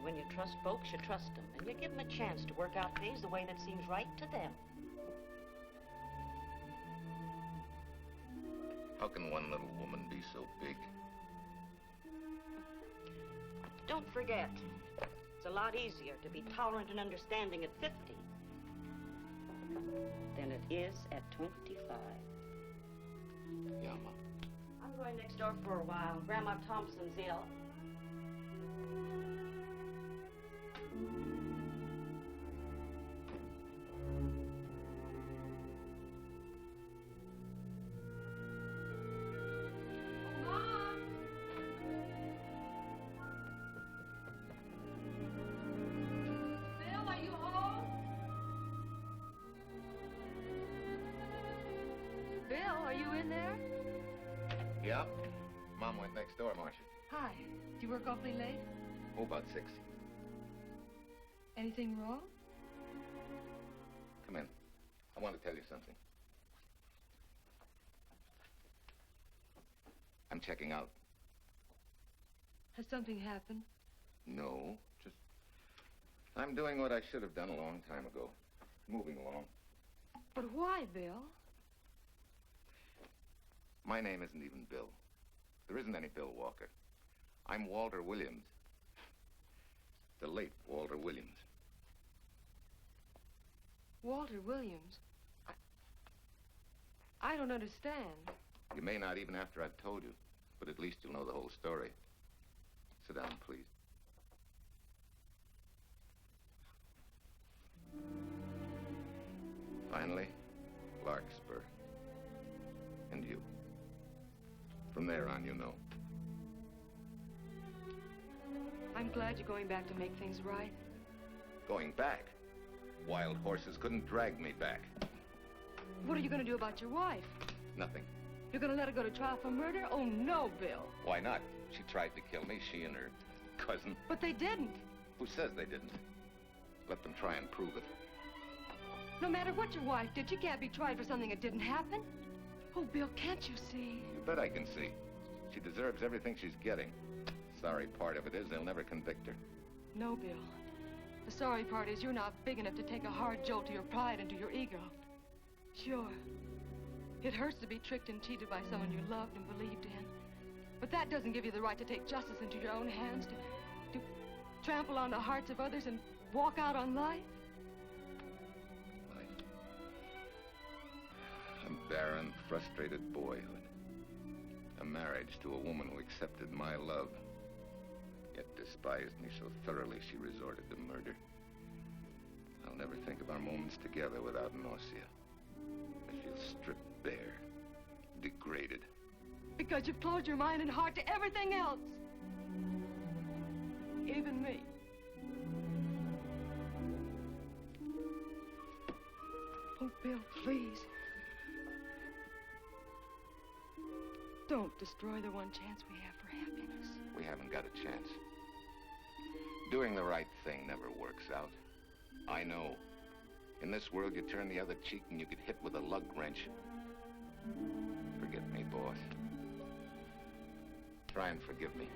When you trust folks, you trust them, and you give them a chance to work out things the way that seems right to them. How can one little woman be so big? Don't forget, it's a lot easier to be tolerant and understanding at 50 than it is at 25. Yeah, Mom. I'm going next door for a while. Grandma Thompson's ill. Yeah. Mom went next door, Marcia. Hi. Do you work awfully late? Oh, about 6. Anything wrong? Come in. I want to tell you something. I'm checking out. Has something happened? No, just... I'm doing what I should have done a long time ago. Moving along. But why, Bill? My name isn't even Bill. There isn't any Bill Walker. I'm Walter Williams. The late Walter Williams. Walter Williams? I don't understand. You may not even after I've told you, but at least you'll know the whole story. Sit down, please. Finally, Larkspur. And you. From there on, you know. I'm glad you're going back to make things right. Going back? Wild horses couldn't drag me back. What are you going to do about your wife? Nothing. You're going to let her go to trial for murder? Oh, no, Bill. Why not? She tried to kill me, she and her cousin. But they didn't. Who says they didn't? Let them try and prove it. No matter what your wife did, she can't be tried for something that didn't happen. Oh, Bill, can't you see? You bet I can see. She deserves everything she's getting. Sorry part of it is they'll never convict her. No, Bill. The sorry part is you're not big enough to take a hard jolt to your pride and to your ego. Sure. It hurts to be tricked and cheated by someone you loved and believed in. But that doesn't give you the right to take justice into your own hands, to trample on the hearts of others and walk out on life. A barren, frustrated boyhood. A marriage to a woman who accepted my love, yet despised me so thoroughly she resorted to murder. I'll never think of our moments together without nausea. I feel stripped bare, degraded. Because you've closed your mind and heart to everything else. Even me. Oh, Bill, please. Don't destroy the one chance we have for happiness. We haven't got a chance. Doing the right thing never works out. I know. In this world, you turn the other cheek and you get hit with a lug wrench. Forgive me, boss. Try and forgive me.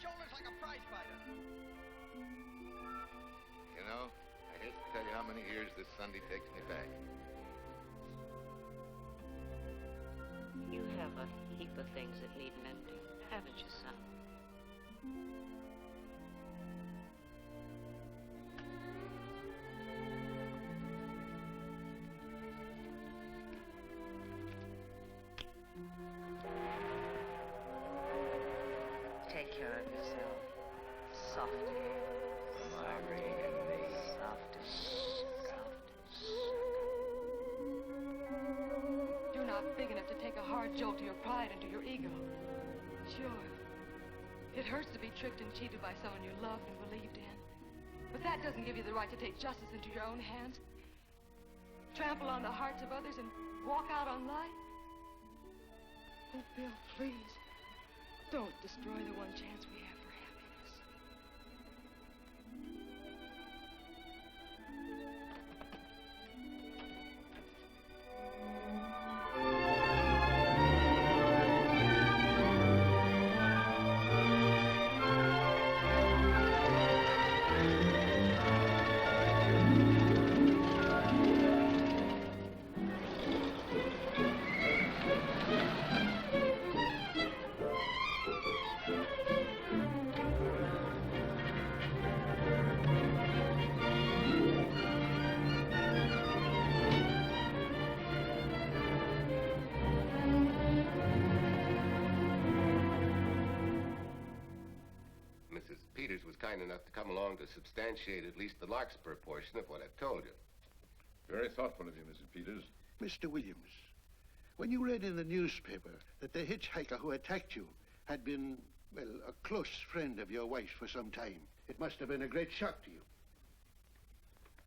Shoulders like a prize fighter. You know, I hate to tell you how many years this Sunday takes me back. You have a heap of things that need mending, haven't you, son? Take care of yourself. Soft again. Soft as You're not big enough to take a hard jolt to your pride and to your ego. Sure. It hurts to be tricked and cheated by someone you loved and believed in. But that doesn't give you the right to take justice into your own hands. Trample on the hearts of others and walk out on life. Oh, Bill, please. Don't destroy the one chance we have for happiness. Enough to come along to substantiate at least the Larkspur portion of what I've told you. Very thoughtful of you, Mrs. Peters. Mr. Williams, when you read in the newspaper that the hitchhiker who attacked you had been, well, a close friend of your wife's for some time, it must have been a great shock to you.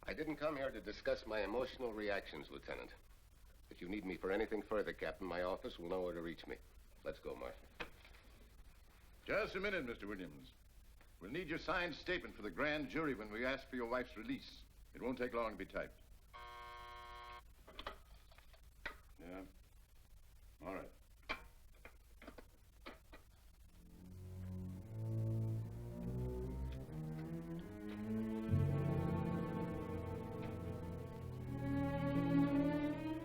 I didn't come here to discuss my emotional reactions, Lieutenant. If you need me for anything further, Captain, my office will know where to reach me. Let's go, Marshal. Just a minute, Mr. Williams. We'll need your signed statement for the grand jury when we ask for your wife's release. It won't take long to be typed. Yeah. All right.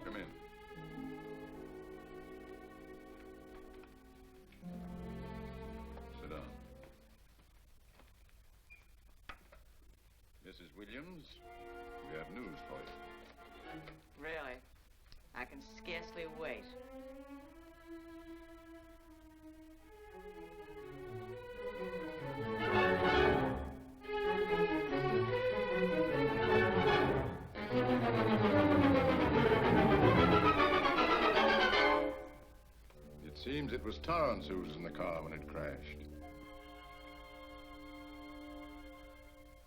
Come in. Sit down. Williams. We have news for you. Really? I can scarcely wait. It seems it was Torrance who was in the car when it crashed.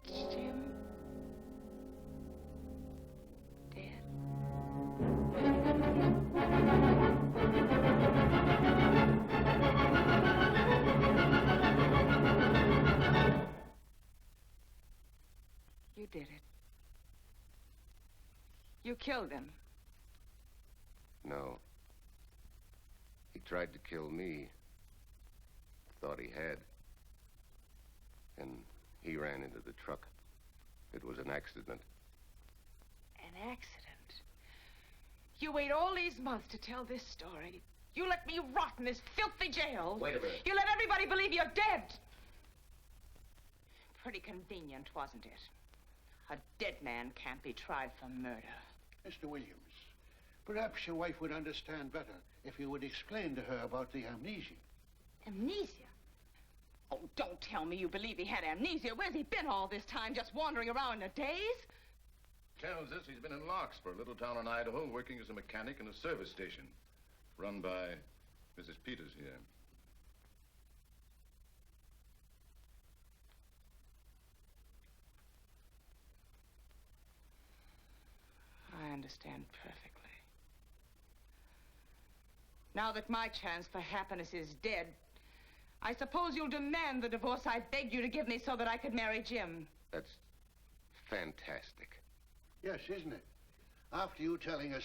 Jim? Dead? You did it. You killed him. No. He tried to kill me. Thought he had. And he ran into the truck. It was an accident. An accident? You wait all these months to tell this story. You let me rot in this filthy jail. Wait a minute. You let everybody believe you're dead. Pretty convenient, wasn't it? A dead man can't be tried for murder. Mr. Williams, perhaps your wife would understand better if you would explain to her about the amnesia. Amnesia? Oh, don't tell me you believe he had amnesia. Where's he been all this time, just wandering around in a daze? Tells us he's been in Larkspur, a little town in Idaho, working as a mechanic in a service station. Run by Mrs. Peters here. I understand perfectly. Now that my chance for happiness is dead, I suppose you'll demand the divorce I begged you to give me so that I could marry Jim. That's fantastic. Yes, isn't it? After you telling us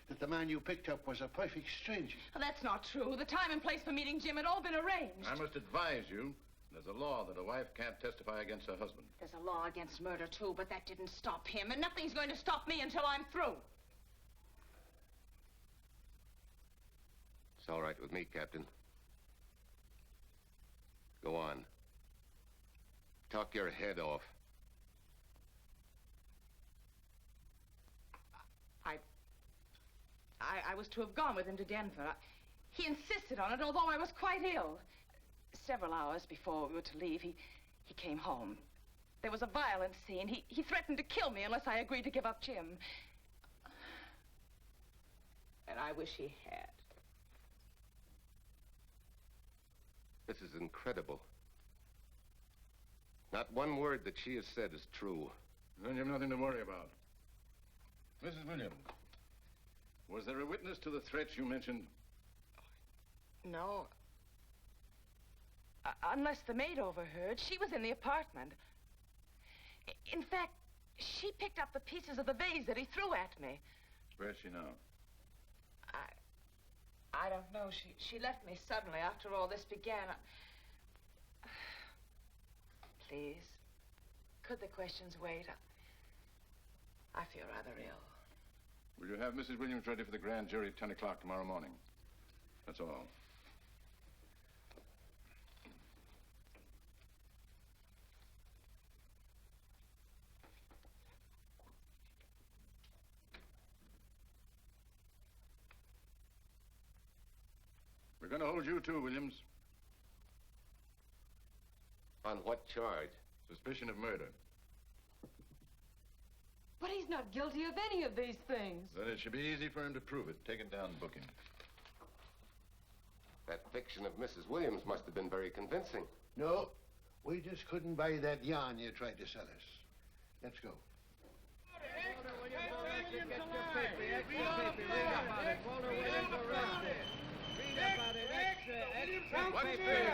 that the man you picked up was a perfect stranger. Well, that's not true. The time and place for meeting Jim had all been arranged. I must advise you, there's a law that a wife can't testify against her husband. There's a law against murder, too, but that didn't stop him, and nothing's going to stop me until I'm through. It's all right with me, Captain. Go on. Talk your head off. I was to have gone with him to Denver. He insisted on it, although I was quite ill. Several hours before we were to leave, he came home. There was a violent scene. He threatened to kill me unless I agreed to give up Jim. And I wish he had. This is incredible. Not one word that she has said is true. Then you've nothing to worry about. Mrs. Williams, was there a witness to the threats you mentioned? No. Unless the maid overheard. She was in the apartment. In fact, she picked up the pieces of the vase that he threw at me. Where's she now? I don't know. She left me suddenly after all this began. Please, could the questions wait? I feel rather ill. Will you have Mrs. Williams ready for the grand jury at 10 o'clock tomorrow morning? That's all. We're going to hold you too, Williams. On what charge? Suspicion of murder. But he's not guilty of any of these things. Then it should be easy for him to prove it. Take it down and book him. That fiction of Mrs. Williams must have been very convincing. No, we just couldn't buy that yarn you tried to sell us. Let's go.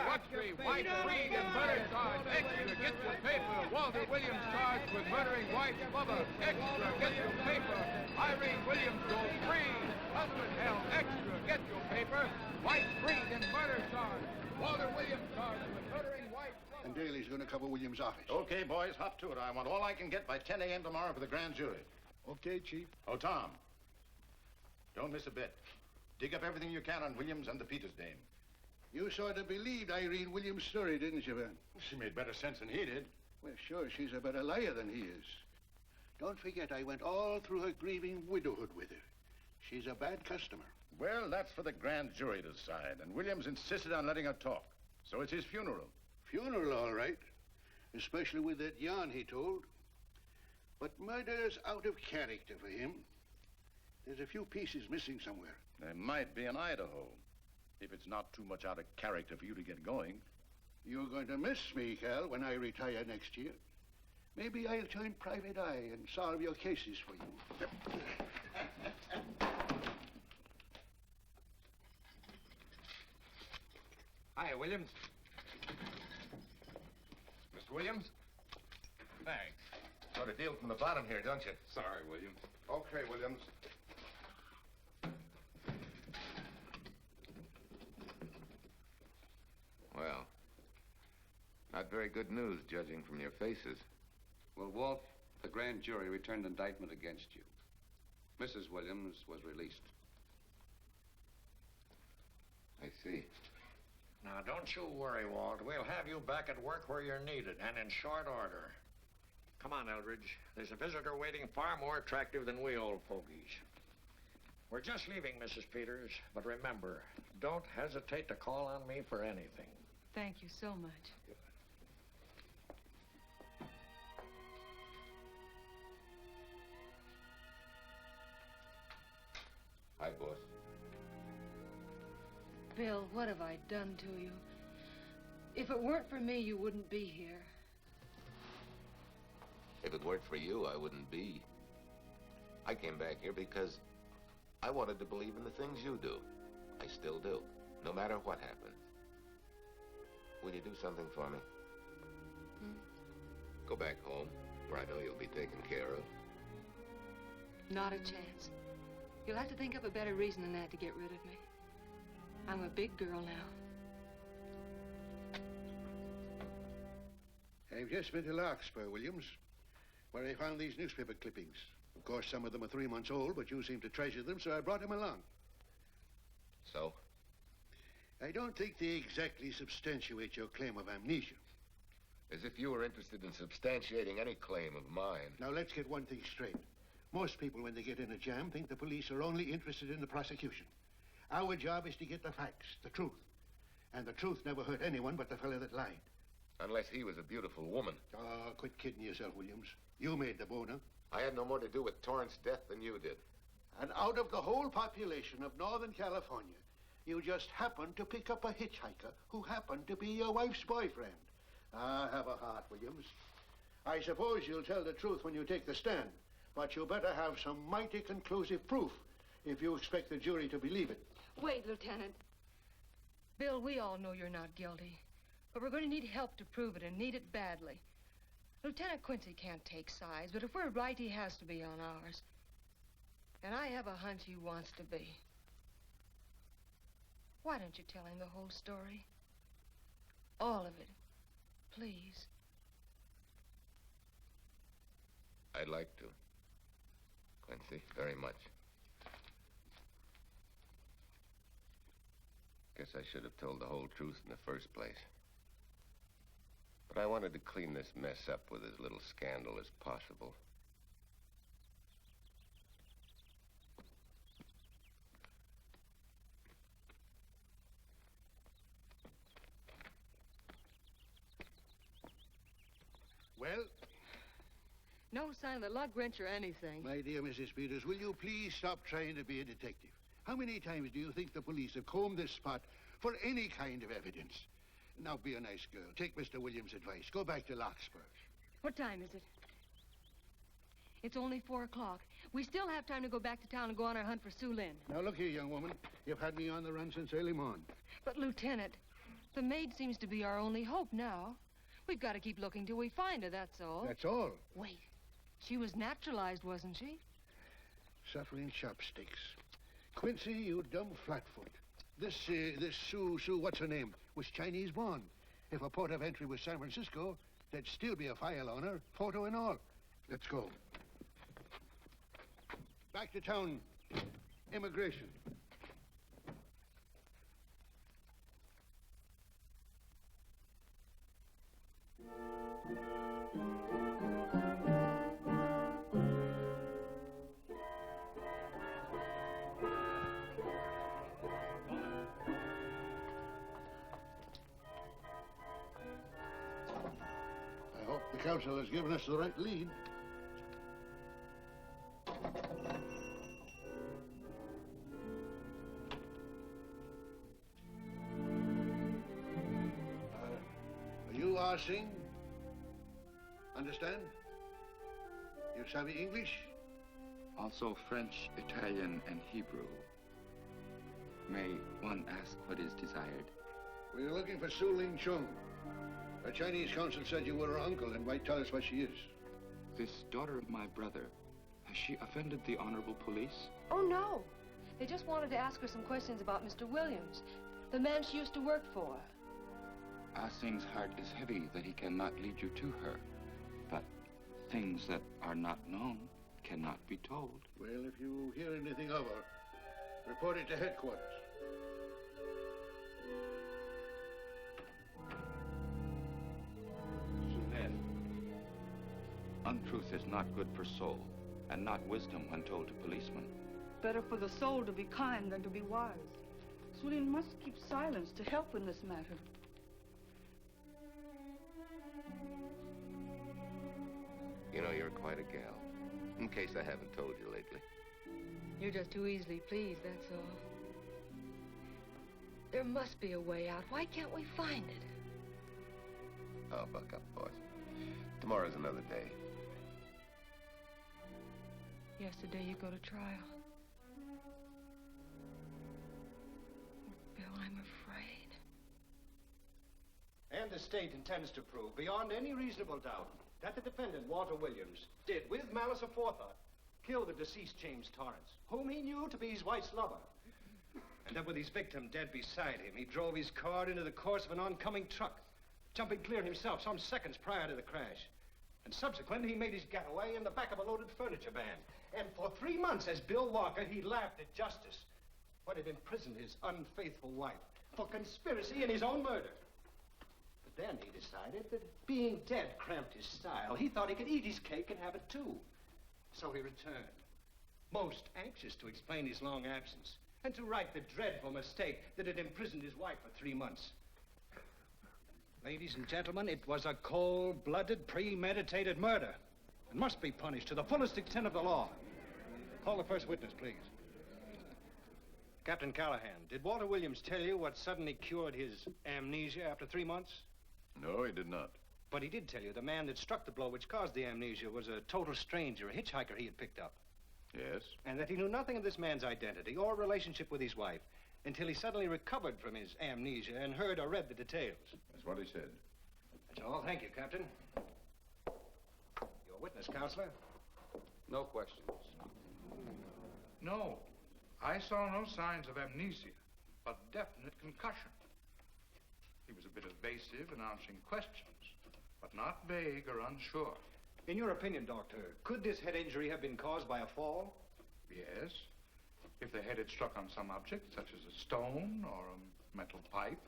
What's three? White, freed, and murder charge. Extra, get your paper. Walter Williams charged with murdering White's mother. Extra, get your paper. Irene Williams goes free. Husband held. Extra, get your paper. White, freed, and murder charge. Walter Williams charged with murdering White's mother. And Daly's going to cover Williams' office. Okay, boys, hop to it. I want all I can get by 10 a.m. tomorrow for the grand jury. Okay, Chief. Oh, Tom, don't miss a bit. Dig up everything you can on Williams and the Peters dame. You sort of believed Irene Williams' story, didn't you, Ben? She made better sense than he did. Well, sure, she's a better liar than he is. Don't forget, I went all through her grieving widowhood with her. She's a bad customer. Well, that's for the grand jury to decide, and Williams insisted on letting her talk. So it's his funeral. Funeral, all right. Especially with that yarn he told. But murder's out of character for him. There's a few pieces missing somewhere. There might be in Idaho, if it's not too much out of character for you to get going. You're going to miss me, Cal, when I retire next year. Maybe I'll join Private Eye and solve your cases for you. Hi, Williams. Mr. Williams? Thanks. Got a deal from the bottom here, don't you? Sorry, Williams. Okay, Williams. Well, not very good news, judging from your faces. Well, Walt, the grand jury returned indictment against you. Mrs. Williams was released. I see. Now, don't you worry, Walt. We'll have you back at work where you're needed, and in short order. Come on, Eldridge. There's a visitor waiting far more attractive than we old fogies. We're just leaving, Mrs. Peters, but remember, don't hesitate to call on me for anything. Thank you so much. Hi, boss. Bill, what have I done to you? If it weren't for me, you wouldn't be here. If it weren't for you, I wouldn't be. I came back here because I wanted to believe in the things you do. I still do, no matter what happens. Will you do something for me? Go back home, where I know you'll be taken care of. Not a chance. You'll have to think up a better reason than that to get rid of me. I'm a big girl now. I've just been to Larkspur, Williams, where I found these newspaper clippings. Of course, some of them are 3 months old, but you seem to treasure them, so I brought them along. So? I don't think they exactly substantiate your claim of amnesia. As if you were interested in substantiating any claim of mine. Now, let's get one thing straight. Most people, when they get in a jam, think the police are only interested in the prosecution. Our job is to get the facts, the truth. And the truth never hurt anyone but the fellow that lied. Unless he was a beautiful woman. Oh, quit kidding yourself, Williams. You made the boner. I had no more to do with Torrance's death than you did. And out of the whole population of Northern California, you just happened to pick up a hitchhiker who happened to be your wife's boyfriend. Ah, have a heart, Williams. I suppose you'll tell the truth when you take the stand, but you better have some mighty conclusive proof if you expect the jury to believe it. Wait, Lieutenant. Bill, we all know you're not guilty, but we're going to need help to prove it, and need it badly. Lieutenant Quincy can't take sides, but if we're right, he has to be on ours. And I have a hunch he wants to be. Why don't you tell him the whole story? All of it. Please. I'd like to. Quincy, very much. Guess I should have told the whole truth in the first place. But I wanted to clean this mess up with as little scandal as possible. Well? No sign of the lug wrench or anything. My dear Mrs. Peters, will you please stop trying to be a detective? How many times do you think the police have combed this spot for any kind of evidence? Now, be a nice girl. Take Mr. Williams' advice. Go back to Larkspur. What time is it? It's only 4 o'clock. We still have time to go back to town and go on our hunt for Sue Lynn. Now, look here, young woman. You've had me on the run since early morn. But, Lieutenant, the maid seems to be our only hope now. We've got to keep looking till we find her, that's all. That's all? Wait. She was naturalized, wasn't she? Suffering chopsticks. Quincy, you dumb flatfoot. This Sue, what's her name, was Chinese born. If a port of entry was San Francisco, there'd still be a file on her, photo and all. Let's go. Back to town. Immigration. counsel has given us the right lead. You are Singh? Understand? You savvy English? Also French, Italian, and Hebrew. May one ask what is desired? We're looking for Su Ling Chung. The Chinese consul said you were her uncle and might tell us what she is. This daughter of my brother, has she offended the honorable police? Oh, no. They just wanted to ask her some questions about Mr. Williams, the man she used to work for. Ah Singh's heart is heavy that he cannot lead you to her. But things that are not known cannot be told. Well, if you hear anything of her, report it to headquarters. Then, untruth is not good for soul, and not wisdom when told to policemen. Better for the soul to be kind than to be wise. Sulin must keep silence to help in this matter. You know, you're quite a gal. In case I haven't told you lately. You're just too easily pleased, that's all. There must be a way out. Why can't we find it? Oh, buck up, boys. Tomorrow's another day. Yesterday you go to trial. Bill, I'm afraid. And the state intends to prove, beyond any reasonable doubt, that the defendant, Walter Williams, did, with malice aforethought, kill the deceased James Torrance, whom he knew to be his wife's lover. And that with his victim dead beside him, he drove his car into the course of an oncoming truck, jumping clear himself some seconds prior to the crash. And subsequently, he made his getaway in the back of a loaded furniture van. And for 3 months, as Bill Walker, he laughed at justice when it imprisoned his unfaithful wife for conspiracy in his own murder. But then he decided that being dead cramped his style. He thought he could eat his cake and have it too. So he returned, most anxious to explain his long absence and to right the dreadful mistake that had imprisoned his wife for 3 months. Ladies and gentlemen, it was a cold-blooded, premeditated murder and must be punished to the fullest extent of the law. Call the first witness, please. Captain Callahan, did Walter Williams tell you what suddenly cured his amnesia after 3 months? No, he did not. But he did tell you the man that struck the blow which caused the amnesia was a total stranger, a hitchhiker he had picked up. Yes? And that he knew nothing of this man's identity or relationship with his wife until he suddenly recovered from his amnesia and heard or read the details. That's what he said. That's all. Thank you, Captain. Your witness, Counselor. No questions. No. I saw no signs of amnesia, but definite concussion. He was a bit evasive in answering questions, but not vague or unsure. In your opinion, Doctor, could this head injury have been caused by a fall? Yes. If the head had struck on some object, such as a stone or a metal pipe.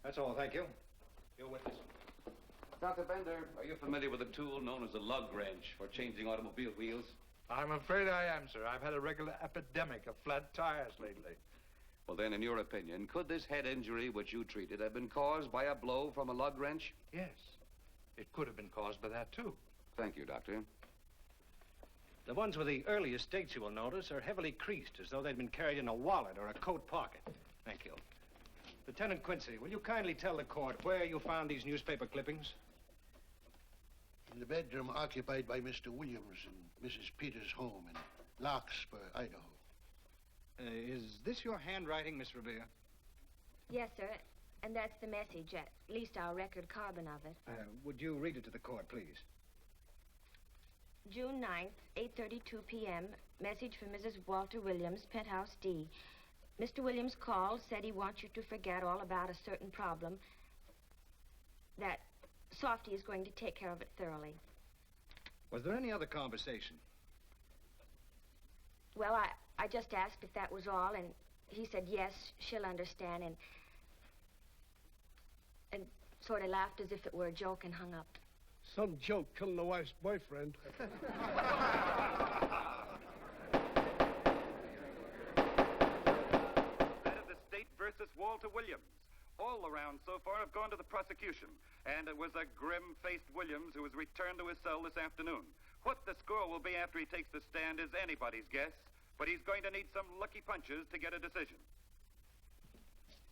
That's all, thank you. Your witness. Dr. Bender, are you familiar with a tool known as a lug wrench for changing automobile wheels? I'm afraid I am, sir. I've had a regular epidemic of flat tires lately. Well, then, in your opinion, could this head injury which you treated have been caused by a blow from a lug wrench? Yes. It could have been caused by that, too. Thank you, Doctor. The ones with the earliest dates, you will notice, are heavily creased, as though they'd been carried in a wallet or a coat pocket. Thank you. Lieutenant Quincy, will you kindly tell the court where you found these newspaper clippings? In the bedroom occupied by Mr. Williams in Mrs. Peters' home in Larkspur, Idaho. Is this your handwriting, Miss Revere? Yes, sir. And that's the message, at least our record carbon of it. Would you read it to the court, please? June 9th, 8:32 p.m. Message from Mrs. Walter Williams, Penthouse D. Mr. Williams called, said he wants you to forget all about a certain problem. That Softy is going to take care of it thoroughly. Was there any other conversation? Well, I just asked if that was all, and he said yes, she'll understand, and sort of laughed as if it were a joke and hung up. Some joke killing the wife's boyfriend. That of the state versus Walter Williams. All the rounds so far have gone to the prosecution, and it was a grim-faced Williams who was returned to his cell this afternoon. What the score will be after he takes the stand is anybody's guess, but he's going to need some lucky punches to get a decision.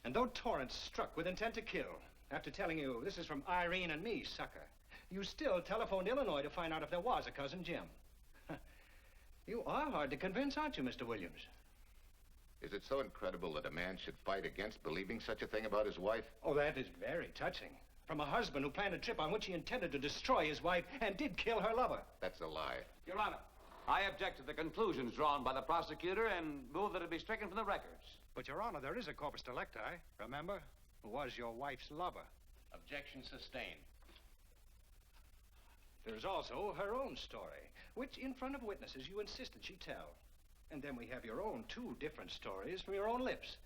And though Torrance struck with intent to kill, after telling you this is from Irene and me, sucker, you still telephoned Illinois to find out if there was a cousin Jim. You are hard to convince, aren't you, Mr. Williams? Is it so incredible that a man should fight against believing such a thing about his wife? Oh, that is very touching. From a husband who planned a trip on which he intended to destroy his wife and did kill her lover. That's a lie. Your Honor, I object to the conclusions drawn by the prosecutor and move that it be stricken from the records. But, Your Honor, there is a corpus delicti, remember? Who was your wife's lover. Objection sustained. There's also her own story, which in front of witnesses you insisted she tell. And then we have your own two different stories from your own lips.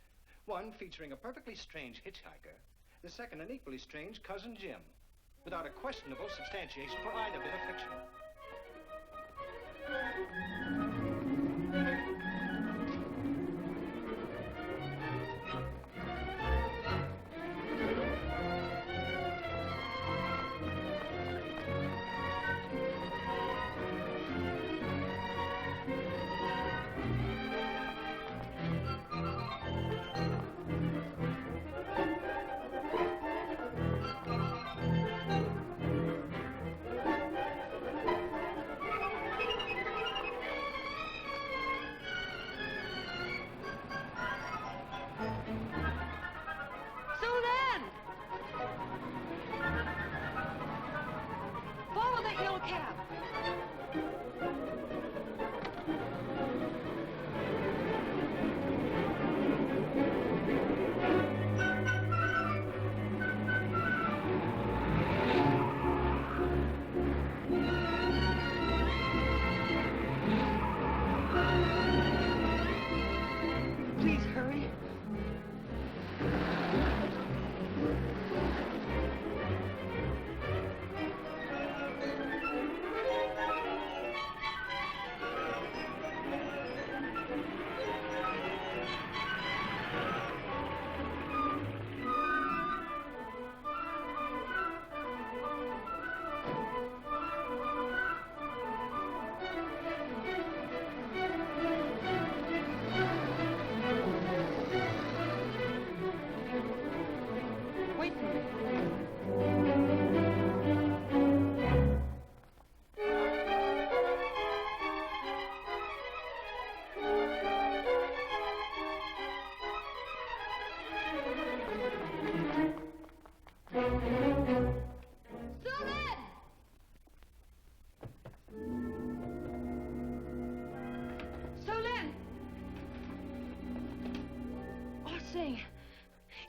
One featuring a perfectly strange hitchhiker, the second an equally strange cousin Jim, without a questionable substantiation for either bit of fiction.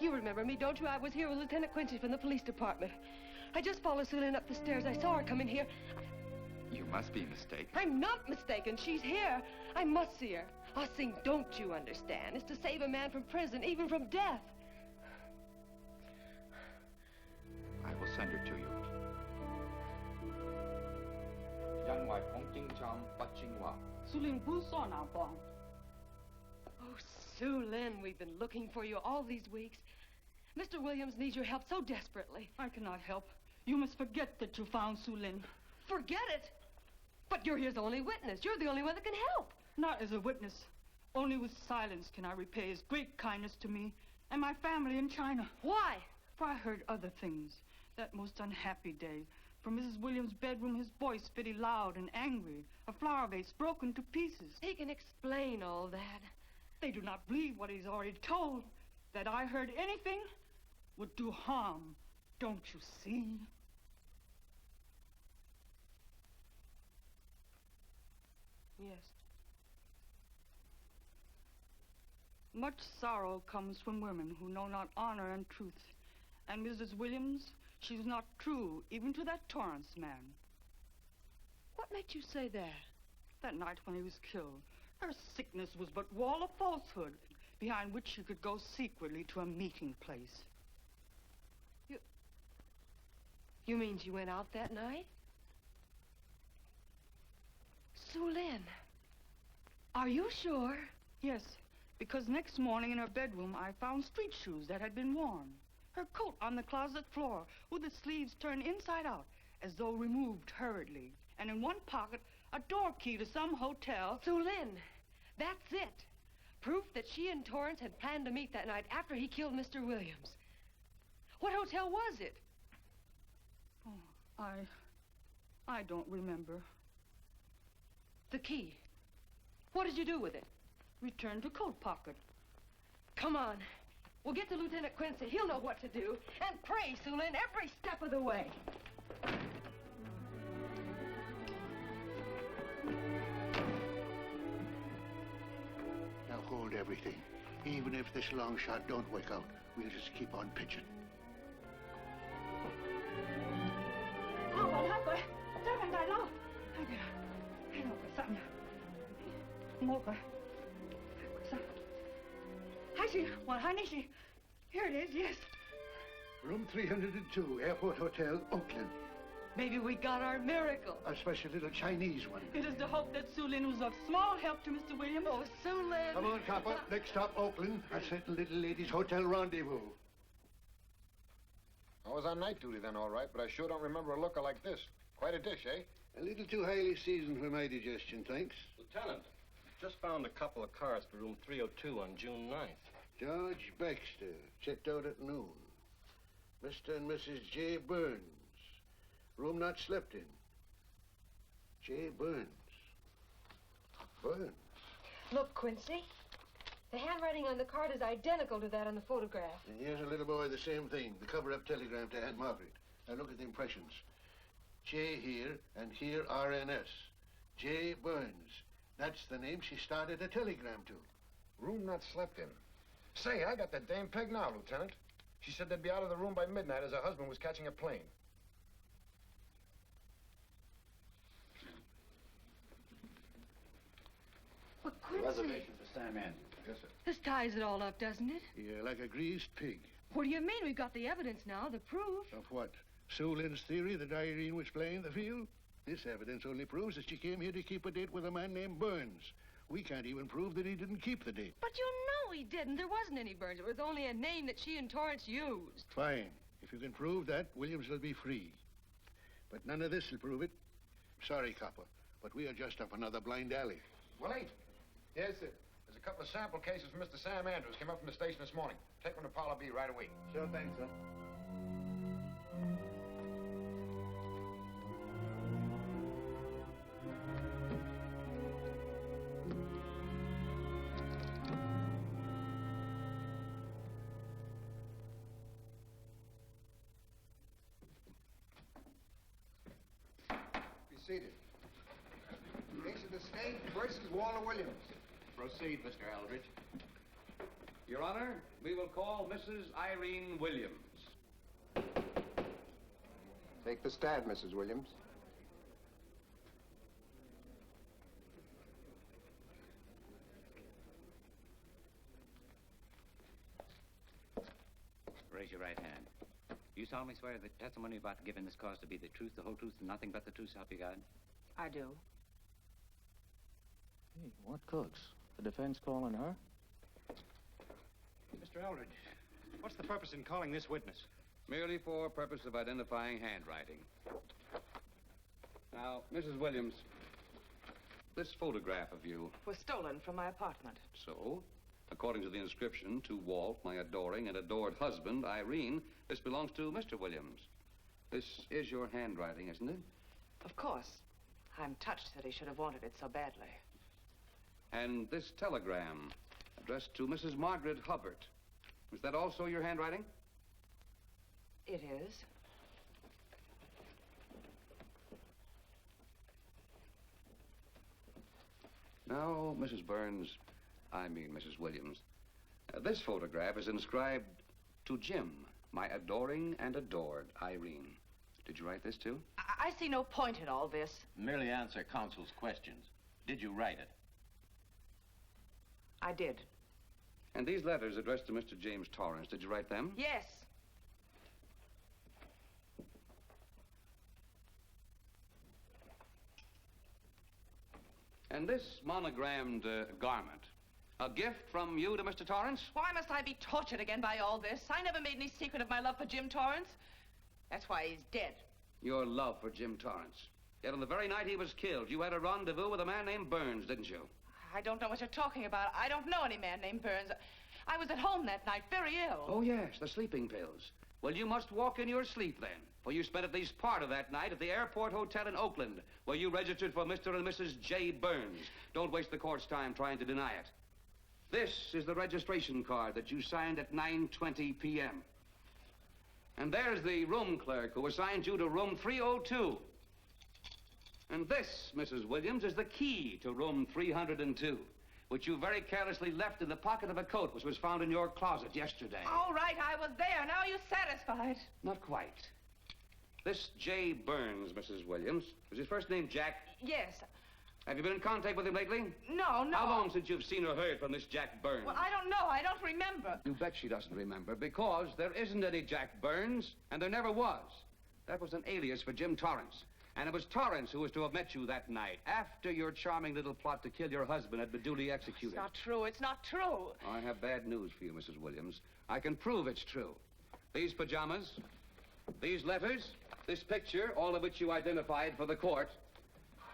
You remember me, don't you? I was here with Lieutenant Quincy from the police department. I just followed Sue-Lin up the stairs. I saw her come in here. You must be mistaken. I'm not mistaken. She's here. I must see her. Ah, Sing, don't you understand? It's to save a man from prison, even from death. I will send her to you. Oh, Sue-Lin, we've been looking for you all these weeks. Mr. Williams needs your help so desperately. I cannot help. You must forget that you found Sue-Lin. Forget it? But you're his only witness. You're the only one that can help. Not as a witness. Only with silence can I repay his great kindness to me and my family in China. Why? For I heard other things. That most unhappy day. From Mrs. Williams' bedroom, his voice very loud and angry. A flower vase broken to pieces. He can explain all that. They do not believe what he's already told. That I heard anything would do harm. Don't you see? Yes. Much sorrow comes from women who know not honor and truth. And Mrs. Williams, she's not true, even to that Torrance man. What made you say that? That night when he was killed, her sickness was but wall of falsehood, behind which she could go secretly to a meeting place. You mean she went out that night? Sue-Lin, are you sure? Yes, because next morning in her bedroom I found street shoes that had been worn. Her coat on the closet floor, with the sleeves turned inside out, as though removed hurriedly. And in one pocket, a door key to some hotel. Sue Lynn, that's it. Proof that she and Torrance had planned to meet that night after he killed Mr. Williams. What hotel was it? Oh, I don't remember. The key. What did you do with it? Returned to coat pocket. Come on. We'll get to Lieutenant Quincy. He'll know what to do. And pray, Sue Lynn, every step of the way. Now hold everything. Even if this long shot don't work out, we'll just keep on pitching. Here it is, yes. Room 302, Airport Hotel, Oakland. Maybe we got our miracle. A special little Chinese one. It is to hope that Sue Lynn was of small help to Mr. Williams. Oh, Sue Lynn. Come on, copper. Next stop, Oakland. A certain little lady's hotel rendezvous. I was on night duty then, all right, but I sure don't remember a looker like this. Quite a dish, eh? A little too highly seasoned for my digestion, thanks. Lieutenant, just found a couple of cars for room 302 on June 9th. George Baxter, checked out at noon. Mr. and Mrs. J. Burns. Room not slept in. J. Burns. Burns. Look, Quincy. The handwriting on the card is identical to that on the photograph. And here's a little boy, the same thing. The cover-up telegram to Aunt Margaret. Now look at the impressions. J here, and here RNS. J. Burns. That's the name she started a telegram to. Room not slept in. Say, I got that dame pegged now, Lieutenant. She said they'd be out of the room by midnight as her husband was catching a plane. But Quincy... Reservation for Sam Andrews. Yes, sir. This ties it all up, doesn't it? Yeah, like a greased pig. What do you mean? We've got the evidence now, the proof. Of what? Sue Lynn's theory that Irene was playing the field? This evidence only proves that she came here to keep a date with a man named Burns. We can't even prove that he didn't keep the date. But you know he didn't. There wasn't any Burns. It was only a name that she and Torrance used. Fine. If you can prove that, Williams will be free. But none of this will prove it. Sorry, copper, but we are just up another blind alley. Well, ain't. Yes, sir. There's a couple of sample cases for Mr. Sam Andrews. Came up from the station this morning. Take one to Parlor B right away. Sure thing, sir. Seated. Case of the state versus Walter Williams. Proceed, Mr. Eldridge. Your Honor, we will call Mrs. Irene Williams. Take the stand, Mrs. Williams. Raise your right hand. You solemnly swear that the testimony you're about to give in this cause to be the truth, the whole truth, and nothing but the truth, so help you God? I do. Hey, what cooks? The defense calling her? Mr. Eldridge, what's the purpose in calling this witness? Merely for purpose of identifying handwriting. Now, Mrs. Williams, this photograph of you... Was stolen from my apartment. So, according to the inscription, to Walt, my adoring and adored husband, Irene, this belongs to Mr. Williams. This is your handwriting, isn't it? Of course. I'm touched that he should have wanted it so badly. And this telegram, addressed to Mrs. Margaret Hubbard. Is that also your handwriting? It is. Now, Mrs. Burns, I mean Mrs. Williams, this photograph is inscribed to Jim, my adoring and adored Irene. Did you write this, too? I see no point in all this. Merely answer counsel's questions. Did you write it? I did. And these letters addressed to Mr. James Torrance, did you write them? Yes. And this monogrammed garment, A gift from you to Mr. Torrance? Why must I be tortured again by all this? I never made any secret of my love for Jim Torrance. That's why he's dead. Your love for Jim Torrance. Yet on the very night he was killed, you had a rendezvous with a man named Burns, didn't you? I don't know what you're talking about. I don't know any man named Burns. I was at home that night, very ill. Oh, yes, the sleeping pills. Well, you must walk in your sleep then, for you spent at least part of that night at the Airport Hotel in Oakland, where you registered for Mr. and Mrs. J. Burns. Don't waste the court's time trying to deny it. This is the registration card that you signed at 9:20 p.m. And there's the room clerk who assigned you to room 302. And this, Mrs. Williams, is the key to room 302, which you very carelessly left in the pocket of a coat which was found in your closet yesterday. All right, I was there. Now are you satisfied? Not quite. This J. Burns, Mrs. Williams, was his first name Jack? Yes. Have you been in contact with him lately? No. How long since you've seen or heard from this Jack Burns? Well, I don't know. I don't remember. You bet she doesn't remember, because there isn't any Jack Burns, and there never was. That was an alias for Jim Torrance. And it was Torrance who was to have met you that night, after your charming little plot to kill your husband had been duly executed. It's not true. It's not true. I have bad news for you, Mrs. Williams. I can prove it's true. These pajamas, these letters, this picture, all of which you identified for the court,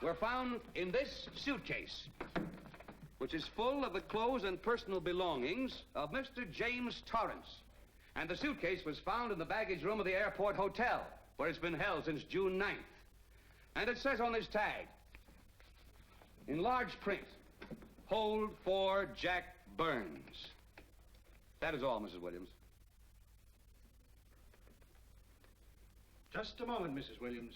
were found in this suitcase, which is full of the clothes and personal belongings of Mr. James Torrance. And the suitcase was found in the baggage room of the Airport Hotel, where it's been held since June 9th. And it says on this tag, in large print, hold for Jack Burns. That is all, Mrs. Williams. Just a moment, Mrs. Williams.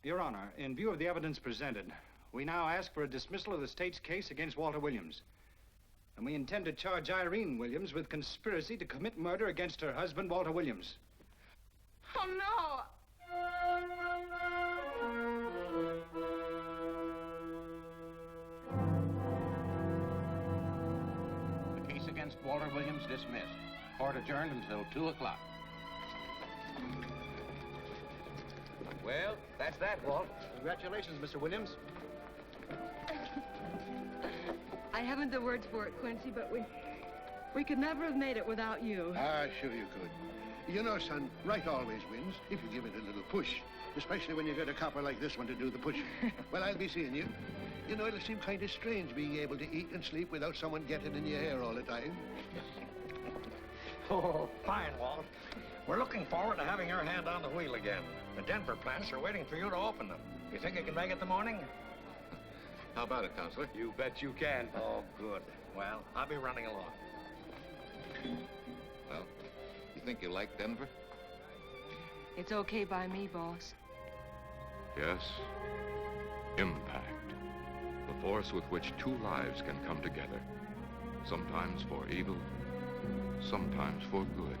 Your Honor, in view of the evidence presented, we now ask for a dismissal of the state's case against Walter Williams. And we intend to charge Irene Williams with conspiracy to commit murder against her husband, Walter Williams. Oh, no. The case against Walter Williams dismissed. Court adjourned until 2 o'clock. Well, that's that, Walt. Congratulations, Mr. Williams. I haven't the words for it, Quincy, but we could never have made it without you. Ah, sure you could. You know, son, right always wins if you give it a little push, especially when you get a copper like this one to do the pushing. Well, I'll be seeing you. You know, it'll seem kind of strange being able to eat and sleep without someone getting in your hair all the time. Oh, fine, Walt. We're looking forward to having your hand on the wheel again. The Denver plants are waiting for you to open them. You think you can make it in the morning? How about it, Counselor? You bet you can. Oh, good. Well, I'll be running along. Well, you think you like Denver? It's okay by me, boss. Yes, impact. The force with which two lives can come together. Sometimes for evil, sometimes for good.